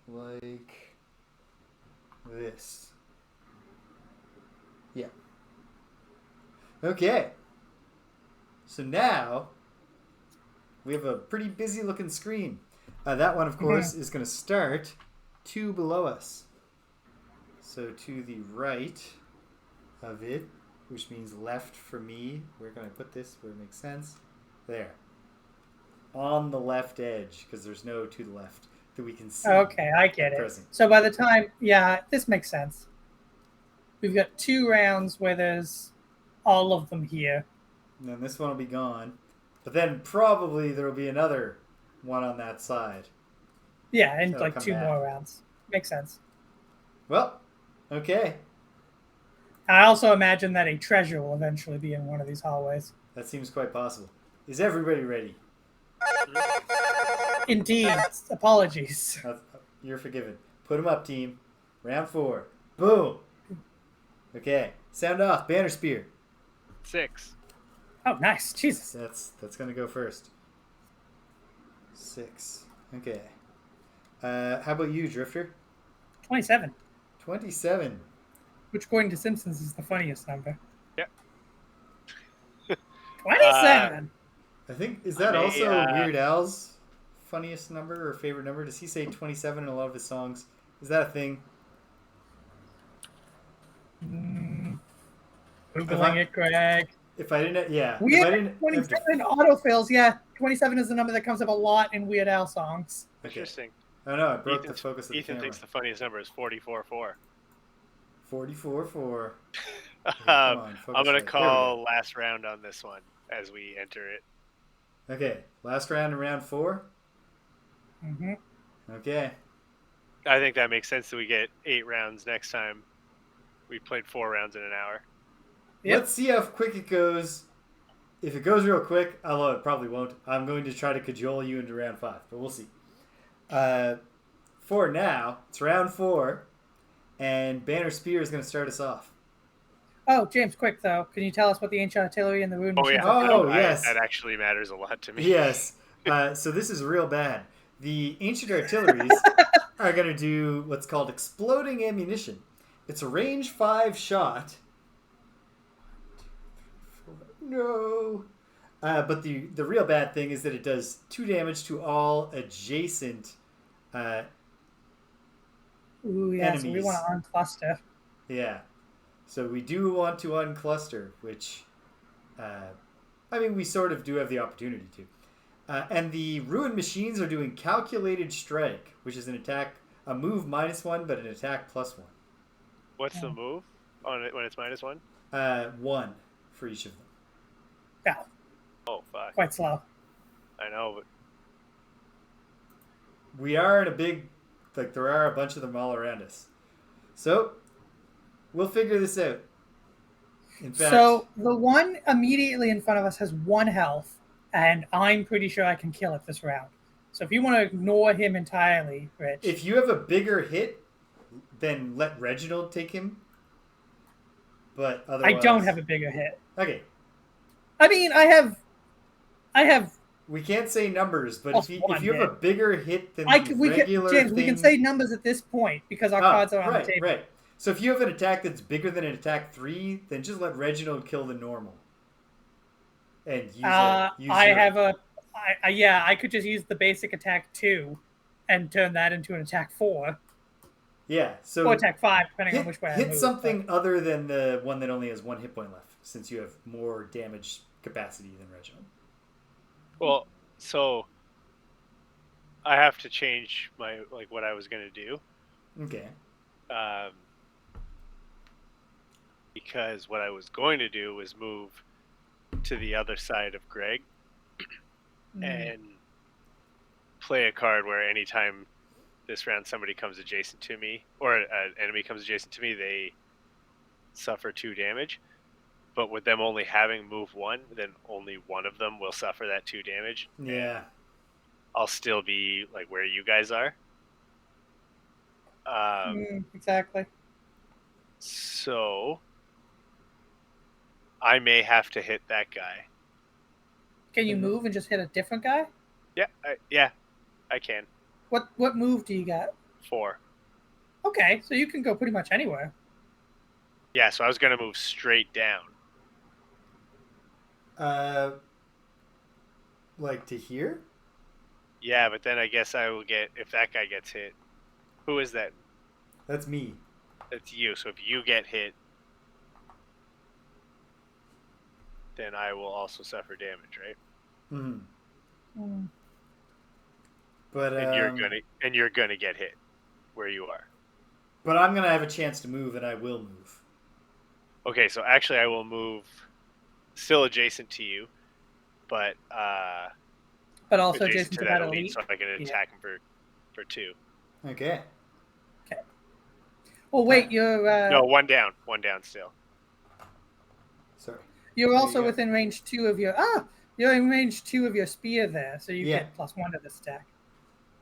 like this. Yeah. Okay. So now we have a pretty busy looking screen. That one, of course, is going to start 2 below us. So to the right of it, which means left for me. Where can I put this where it makes sense? There. On the left edge, because there's no to the left that we can see. Okay, I get it. Present. So by the time, yeah, this makes sense. We've got 2 rounds where there's all of them here. And then this one will be gone. But then probably there will be another one on that side. Yeah, and So like come 2 back. more rounds. Makes sense. Well, okay. I also imagine that a treasure will eventually be in one of these hallways. That seems quite possible. Is everybody ready? Indeed. Apologies. You're forgiven. Put them up, team. Round 4. Boom. Okay. Sound off. Banner spear. 6. Oh, nice. Jesus. That's gonna go first. 6. Okay. How about you, Drifter? 27, 27. which according to Simpsons is the funniest number. Yeah. 27! I think is that also Weird Al's funniest number or favorite number? Does he say 27 in a lot of his songs? Is that a thing? Googling it, Greg. If I didn't, yeah. If I Weird didn't 27 autofills, yeah. 27 is the number that comes up a lot in Weird Al songs. Okay. Interesting. Oh no, I broke the focus of the Ethan camera. thinks the funniest number is 44-4. 44-4. Okay, come on, focus I'm going right. to call last round on this one as we enter it. Okay, last round in round 4. Mm-hmm. Okay. I think that makes sense that we get 8 rounds next time. We played 4 rounds in an hour. Yep. Let's see how quick it goes. If it goes real quick, although it probably won't, I'm going to try to cajole you into round 5, but we'll see. For now, it's round 4, and Banner Spear is going to start us off. Oh, James, quick though. Can you tell us what the ancient artillery and the rune Oh, machines yeah. are? Oh, yes. That actually matters a lot to me. Yes. So this is real bad. The ancient artilleries are going to do what's called exploding ammunition. It's a range 5 shot. No. But the real bad thing is that it does 2 damage to all adjacent Ooh, yeah, so we enemies. want to uncluster. Yeah. So we do want to uncluster, which, I mean, we sort of do have the opportunity to. And the ruined machines are doing calculated strike, which is an attack, a move -1, but an attack +1. What's the move on it when it's -1? 1 for each of them. Yeah. Oh fuck! Quite slow. I know, but We are in a big, like there are a bunch of them all around us. So we'll figure this out. In fact, So the one immediately in front of us has 1 health, and I'm pretty sure I can kill it this round. So if you want to ignore him entirely, Rich. if you have a bigger hit, then let Reginald take him. But I don't otherwise, have a bigger hit. okay. I mean, I have We can't say numbers, but plus if one you have hit. a bigger hit than the We can, regular James, thing, we can say numbers at this point because our cards are on the table. Right. So if you have an attack that's bigger than an attack 3, then just let Reginald kill the normal. And use I could just use the basic attack 2 and turn that into an attack 4. Yeah, so or attack 5, depending on which way I move. Hit something other than the one that only has 1 hit point left, since you have more damage capacity than Reginald. well, so I have to change what I was gonna do. Okay. Because what I was going to do was move to the other side of Greg and play a card where anytime this round somebody comes adjacent to me or an enemy comes adjacent to me, they suffer 2 damage. But with them only having move 1, then only one of them will suffer that 2 damage. Yeah. I'll still be like where you guys are. Exactly. So I may have to hit that guy. Can you move and just hit a different guy? Yeah, I can. What move do you got? 4. Okay, so you can go pretty much anywhere. Yeah, so I was gonna move straight down. Like to here? Yeah, but then I guess I will get if that guy gets hit. Who is that? That's me. That's you. So if you get hit, then I will also suffer damage, right? Mm-hmm. But and you're gonna get hit where you are. But I'm gonna have a chance to move, and I will move. Okay, so actually I will move, still adjacent to you, but also adjacent to that elite, so I can attack him for 2. Okay. Well, wait, you're no, one down still. Sorry. You're also within range 2 of your you're in range 2 of your spear there, so you get +1 to this attack.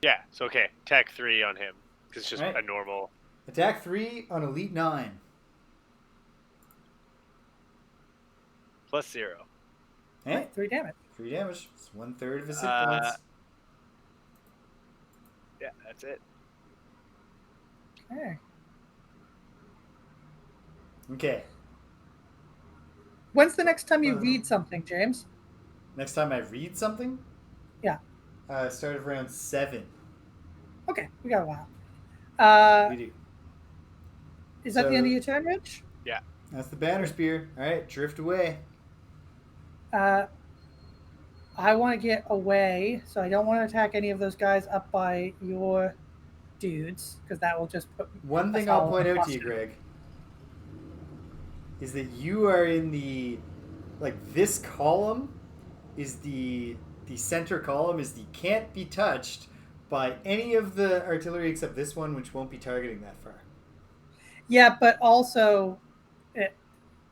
Yeah, so okay, attack 3 on him because it's just a normal. Attack 3 on elite 9. +0. Hey, 3 damage. 3 damage. It's 1/3 of his hit points. Yeah, that's it. Okay. When's the next time you read something, James? Next time I read something? Yeah. Start of round 7. Okay, we got a while. We do. Is that the end of your turn, Rich? Yeah. That's the banner spear. All right, drift away. I want to get away, so I don't want to attack any of those guys up by your dudes, because that will just put... One thing I'll point out to you, Greg, is that you are in the... Like, this column is the center column is the can't be touched by any of the artillery except this one, which won't be targeting that far. Yeah, but also...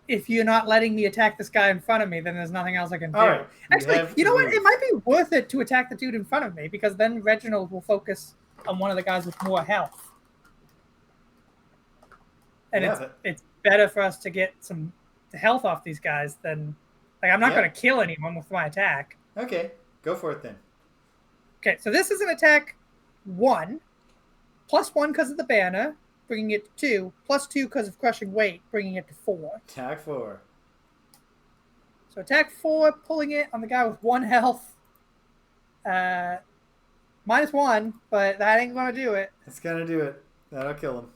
if you're not letting me attack this guy in front of me, then there's nothing else I can do. All right, actually, you know what? It might be worth it to attack the dude in front of me, because then Reginald will focus on one of the guys with more health. And it's better for us to get some health off these guys than... Like, I'm not going to kill anyone with my attack. Okay, go for it then. Okay, so this is an attack 1, +1 because of the banner, bringing it to 2, +2 because of crushing weight, bringing it to 4. Attack 4. So attack 4, pulling it on the guy with 1 health. -1, but that ain't going to do it. It's going to do it. That'll kill him.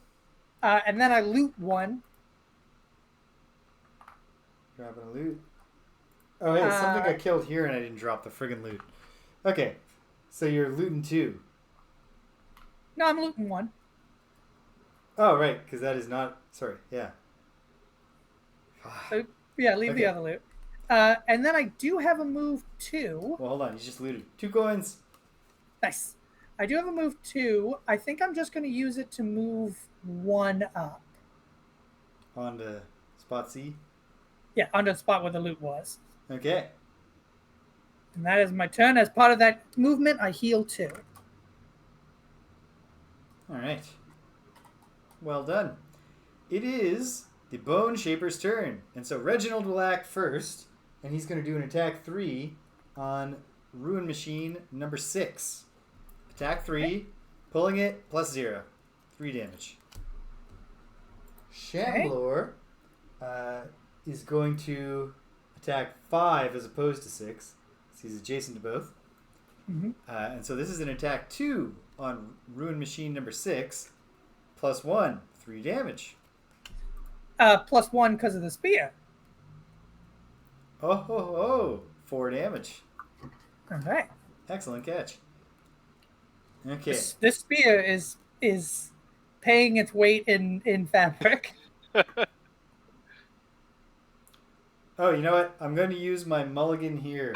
And then I loot 1. Dropping a loot. Oh, hey, something got killed here and I didn't drop the friggin' loot. Okay, so you're looting 2. No, I'm looting 1. Oh, right, because that is not... Sorry, yeah. So, yeah, leave the other loot. And then I do have a move 2. Well, hold on. You just looted 2 coins. Nice. I do have a move 2. I think I'm just going to use it to move 1 up. On to spot C. Yeah, onto the spot where the loot was. Okay. And that is my turn. As part of that movement, I heal 2. All right. Well done. It is the Bone Shaper's turn. And so Reginald will act first, and he's going to do an attack 3 on Ruin Machine number 6. Attack 3, pulling it, +0. 3 damage. Shamblor is going to attack 5 as opposed to 6. So he's adjacent to both. Mm-hmm. And so this is an attack 2 on Ruin Machine number 6, +1, 3 damage. +1 because of the spear. Oh, 4 damage. All right. Excellent catch. Okay. This spear is paying its weight in fabric. Oh, you know what? I'm going to use my mulligan here.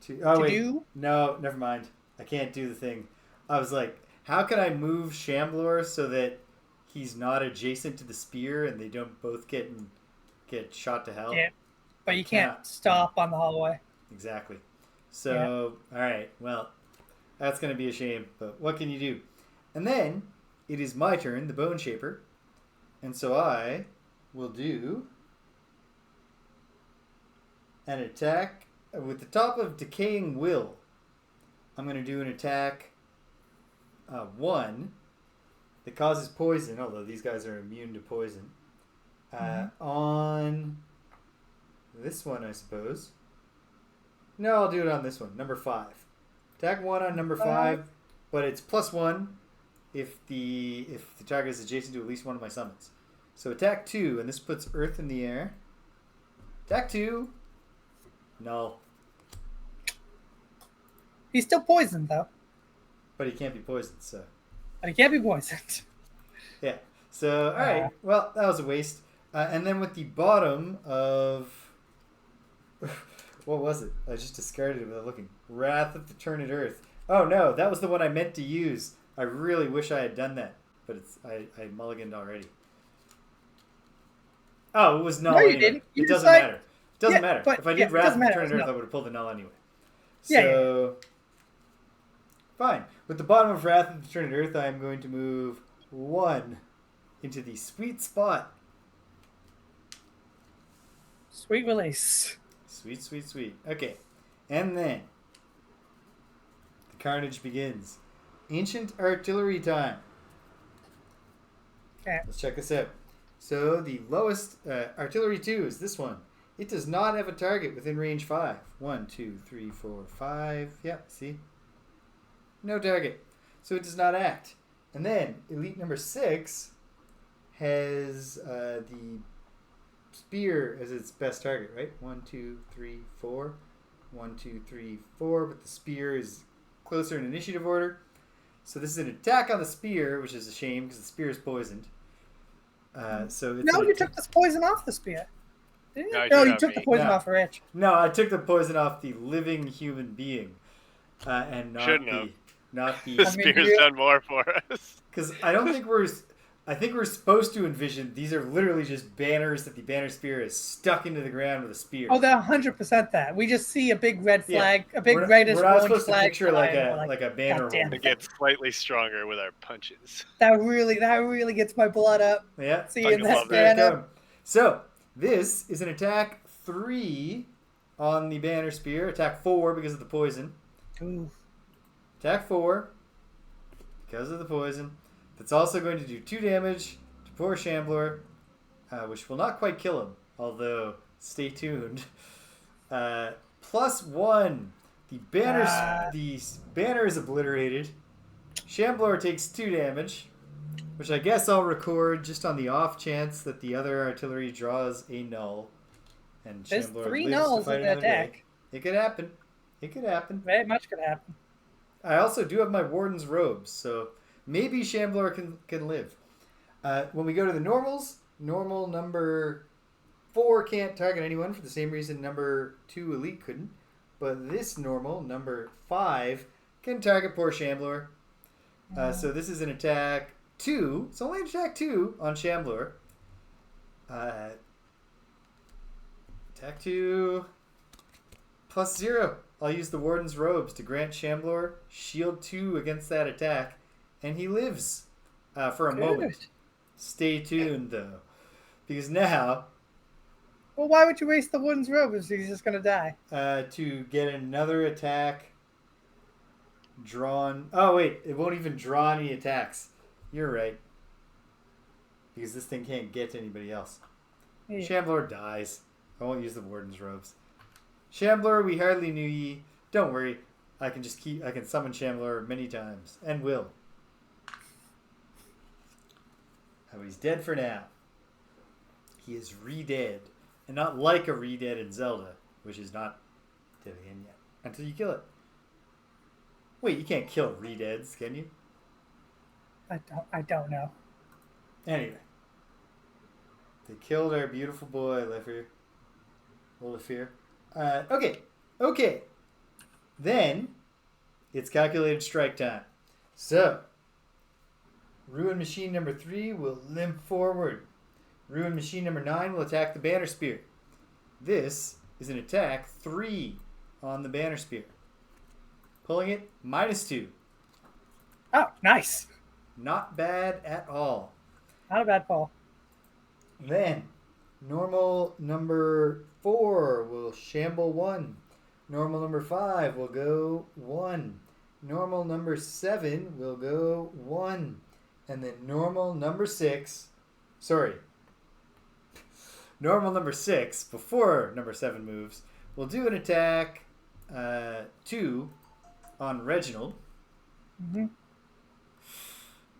Wait. Do? No, never mind. I can't do the thing. I was like, how can I move Shamblor so that he's not adjacent to the spear and they don't both get shot to hell? Yeah, but you can't stop on the hallway. Exactly. So, all right. Well, that's going to be a shame, but what can you do? And then it is my turn, the Bone Shaper. And so I will do an attack with the top of Decaying Will. I'm going to do an attack 1 that causes poison, although these guys are immune to poison. On this one, I suppose. No, I'll do it on this one, number 5. Attack 1 on number 5, but it's +1 if the target is adjacent to at least one of my summons. So attack 2, and this puts Earth in the air. Attack 2. Null. He's still poisoned, though. But he can't be poisoned, so. But he can't be poisoned. Yeah. So, alright. Well, that was a waste. And then with the bottom of... what was it? I just discarded it without looking. Wrath of the Turned Earth. Oh, no. That was the one I meant to use. I really wish I had done that. But I mulliganed already. Oh, it was null No, you anyway. didn't. You It doesn't decided... matter. It doesn't matter. But, if I did Wrath of the Turned Earth, no. I would have pulled the null anyway. Yeah, So... Fine. With the bottom of Wrath of the Turned Earth, I am going to move 1 into the sweet spot. Sweet release. Sweet, sweet, sweet. Okay. And then the carnage begins. Ancient artillery time. Okay. Let's check this out. So the lowest artillery 2 is this one. It does not have a target within range 5. 1, 2, 3, 4, 5. Yeah, see? No target. So it does not act. And then elite number 6 has the spear as its best target, right? 1, 2, 3, 4. 1, 2, 3, 4. But the spear is closer in initiative order. So this is an attack on the spear, which is a shame because the spear is poisoned. So it's No, you took this poison off the spear. Didn't you? No, you took the poison off her itch. No, I took the poison off the living human being, and not the. The spear's done more for us. Because I think we're supposed to envision these are literally just banners that the banner spear is stuck into the ground with a spear. Oh, they're 100% that. We just see a big red flag, a big reddish we're not orange supposed flag. to picture like a banner. It gets slightly stronger with our punches. That really gets my blood up. Yeah, seeing that banner. So this is an attack 3 on the banner spear. Attack 4 because of the poison. Ooh. Attack 4 because of the poison. That's also going to do 2 damage to poor Shamblor, which will not quite kill him, although stay tuned. +1. The banner is obliterated. Shamblor takes 2 damage, which I guess I'll record just on the off chance that the other artillery draws a null. And There's Shamblor 3 lives to nulls fight in the another day. deck. It could happen. It could happen. Very much could happen. I also do have my Warden's robes, so maybe Shamblor can live. When we go to the normals, normal number 4 can't target anyone for the same reason number 2 elite couldn't. But this normal, number 5, can target poor Shambler. So this is an attack 2. It's only an attack 2 on Shambler. Attack 2 plus 0. I'll use the Warden's Robes to grant Shambler shield 2 against that attack. And he lives for a moment. Stay tuned, though. Because now... Well, why would you waste the Warden's Robe if he's just going to die? To get another attack drawn... Oh, wait. It won't even draw any attacks. You're right. Because this thing can't get to anybody else. Yeah. Shambler dies. I won't use the Warden's Robes. Shambler, we hardly knew ye. Don't worry. I can summon Shambler many times. And will. Oh, he's dead for now. He is re-dead. And not like a re-dead in Zelda, which is not dead again yet. Until you kill it. Wait, you can't kill re-deads, can you? I don't know. Anyway. They killed our beautiful boy, Olafir. Okay. Then, it's calculated strike time. So, Ruin Machine number 3 will limp forward. Ruin Machine number 9 will attack the Banner Spear. This is an attack 3 on the Banner Spear. Pulling it, -2. Oh, nice. Not bad at all. Not a bad pull. Then, normal number 4 will shamble 1. Normal number 5 will go 1. Normal number 7 will go 1. And then normal number 6... Normal number 6, before number 7 moves, will do an attack 2 on Reginald. Mm-hmm.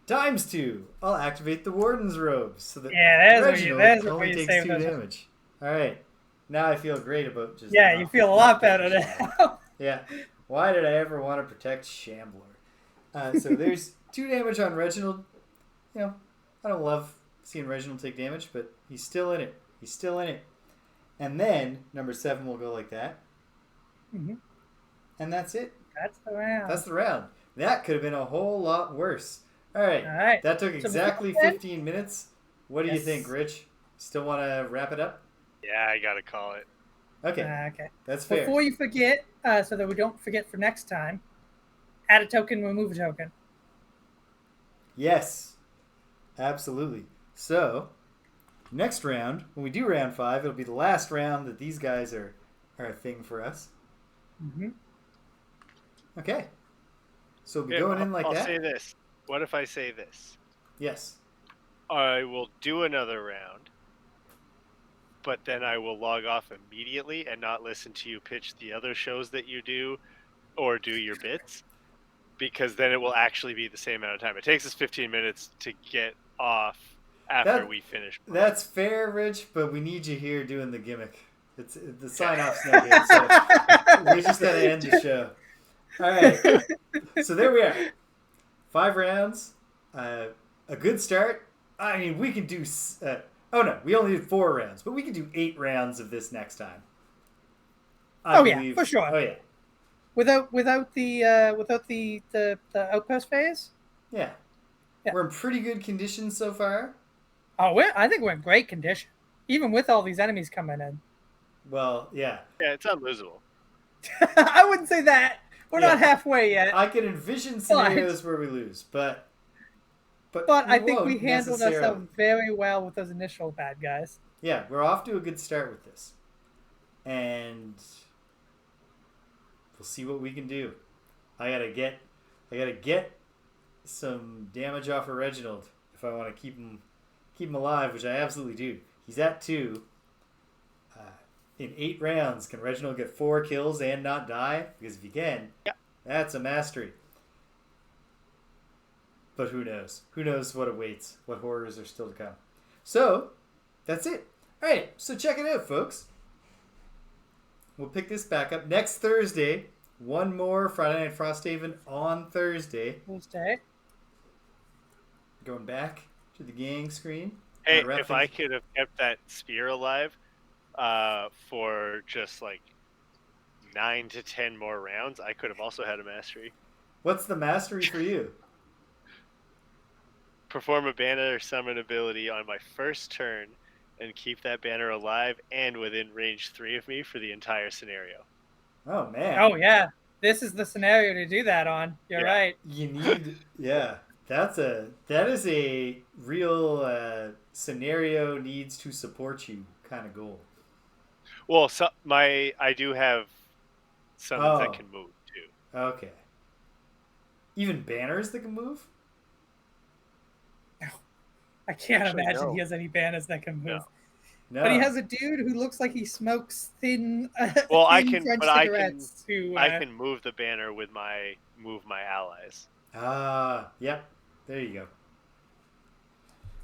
Times 2. I'll activate the Warden's Robes so that Reginald only takes 2 damage. Alright. Now I feel great about just... Yeah, you feel a lot better now. Yeah. Why did I ever want to protect Shambler? So there's 2 damage on Reginald. You know, I don't love seeing Reginald take damage, but he's still in it. And then number 7 will go like that. Mm-hmm. And that's it. That's the round. That could have been a whole lot worse. All right. That took exactly 15 minutes. What do you think, Rich? Still want to wrap it up? Yeah, I got to call it. Okay. Okay. That's fair. Before you forget, so that we don't forget for next time, add a token, remove a token. Yes. Absolutely. So, next round, when we do round 5, it'll be the last round that these guys are a thing for us. Mm-hmm. Okay. So we'll be going in like that. I'll say this. What if I say this? Yes. I will do another round, but then I will log off immediately and not listen to you pitch the other shows that you do or do your bits, because then it will actually be the same amount of time. It takes us 15 minutes to get off after we finish. That's fair, Rich, but we need you here doing the gimmick. It's the sign-off's not good, so we just got to end the show. All right. So there we are. 5 rounds. A good start. I mean, we can do... we only did 4 rounds, but we can do 8 rounds of this next time. I believe. Yeah, for sure. Oh, yeah. Without the outpost phase? Yeah. We're in pretty good condition so far. Oh, I think we're in great condition, even with all these enemies coming in. Well, yeah. Yeah, it's unlosable. I wouldn't say that. We're not halfway yet. I can envision scenarios where we lose, but I think we handled ourselves very well with those initial bad guys. Yeah, we're off to a good start with this. And we'll see what we can do. I gotta get some damage off of Reginald if I want to keep him alive, which I absolutely do. He's at 2. In 8 rounds, can Reginald get 4 kills and not die? Because if he can, that's a mastery. But who knows? Who knows what awaits? What horrors are still to come? So, that's it. All right, so check it out, folks. We'll pick this back up next Thursday. One more Friday Night Frosthaven on Thursday. Going back to the gang screen. Hey, if I could have kept that spear alive, for just like 9 to 10 more rounds, I could have also had a mastery. What's the mastery for you? Perform a banner summon ability on my first turn and keep that banner alive and within range 3 of me for the entire scenario. Oh man. Oh yeah, this is the scenario to do that on. You're Yeah. right. You need, yeah. That is a real scenario needs to support you kind of goal. Well, I do have summons that Oh, can move too. okay. Even banners that can move? I can't Actually, imagine no. he has any banners that can No. move. No. But he has a dude who looks like he smokes thin, Well, thin French cigarettes. I can move the banner with my allies. Yep. There you go.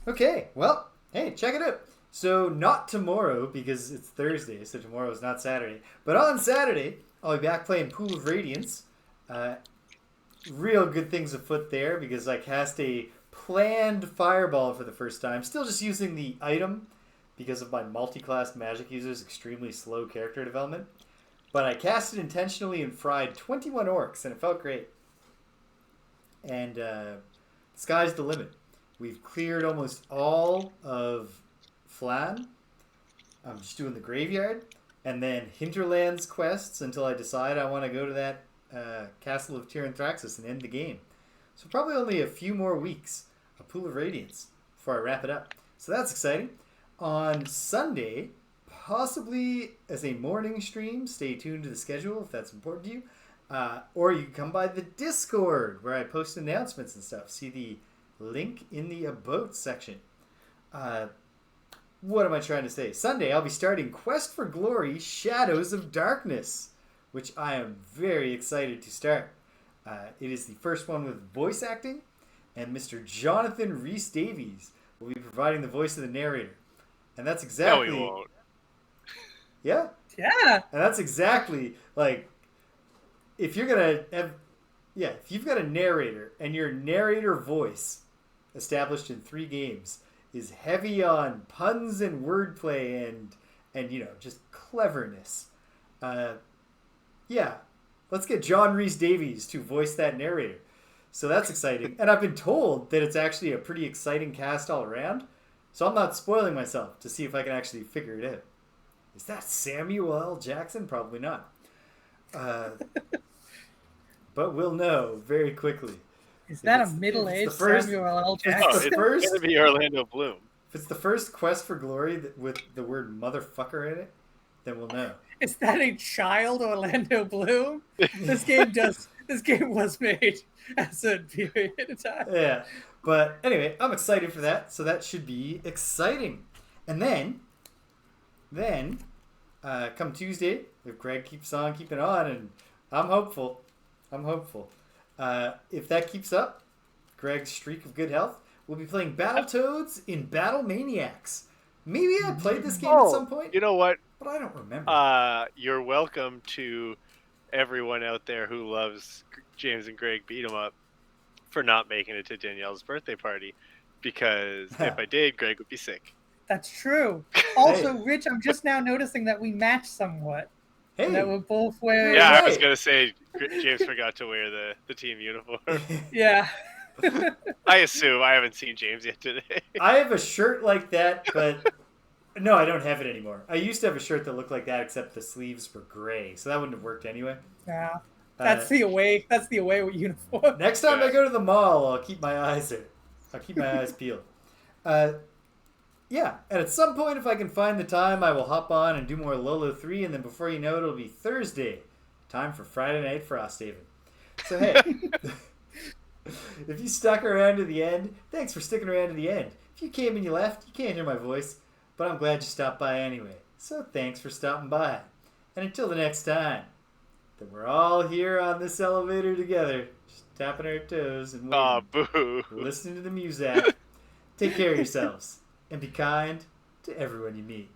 Okay, well, hey, check it out. So not tomorrow because it's Thursday, so tomorrow is not Saturday. But on Saturday, I'll be back playing Pool of Radiance. Real good things afoot there because I cast a planned fireball for the first time. Still just using the item because of my multi-class magic user's extremely slow character development. But I cast it intentionally and fried 21 orcs, and it felt great. And sky's the limit. We've cleared almost all of Flan. I'm just doing the graveyard. And then Hinterlands quests until I decide I want to go to that Castle of Tyranthraxis and end the game. So probably only a few more weeks of Pool of Radiance before I wrap it up. So that's exciting. On Sunday, possibly as a morning stream, stay tuned to the schedule if that's important to you. Or you can come by the Discord where I post announcements and stuff. See the link in the About section. What am I trying to say? Sunday, I'll be starting Quest for Glory Shadows of Darkness, which I am very excited to start. It is the first one with voice acting, and Mr. Jonathan Rhys-Davies will be providing the voice of the narrator. And that's exactly... No, he won't. Yeah? Yeah. And that's exactly, like, if you're going to have... Yeah, if you've got a narrator, and your narrator voice, established in 3 games, is heavy on puns and wordplay and you know, just cleverness. Yeah, let's get John Rhys-Davies to voice that narrator. So that's exciting. And I've been told that it's actually a pretty exciting cast all around. So I'm not spoiling myself to see if I can actually figure it out. Is that Samuel L. Jackson? Probably not. But we'll know very quickly. Is that a middle-aged Samuel L. Jackson? Oh, it's going to be Orlando Bloom. If it's the first Quest for Glory with the word motherfucker in it, then we'll know. Is that a child Orlando Bloom? This game was made as a period of time. Yeah. But anyway, I'm excited for that, so that should be exciting. And then come Tuesday, if Greg keeps on keeping on, and I'm hopeful. If that keeps up, Greg's streak of good health, we'll be playing Battletoads in Battle Maniacs. Maybe I played this game at some point. You know what? But I don't remember. You're welcome to everyone out there who loves James and Greg Beat 'em Up for not making it to Danielle's birthday party. Because if I did, Greg would be sick. That's true. Also, Rich, I'm just now noticing that we match somewhat. Hey. That we're both wearing... Yeah, I was going to say James forgot to wear the team uniform. Yeah. I assume. I haven't seen James yet today. I have a shirt like that, but no, I don't have it anymore. I used to have a shirt that looked like that, except the sleeves were gray, so that wouldn't have worked anyway. Yeah, that's the away uniform. Next time I go to the mall, I'll keep my eyes there. I'll keep my eyes peeled. Yeah, and at some point, if I can find the time, I will hop on and do more Lolo 3, and then before you know it, it'll be Thursday. Time for Friday Night Frosthaven. So hey, if you stuck around to the end, thanks for sticking around to the end. If you came and you left, you can't hear my voice, but I'm glad you stopped by anyway. So thanks for stopping by. And until the next time, that we're all here on this elevator together, just tapping our toes and boo. listening to the music. Take care of yourselves, and be kind to everyone you meet.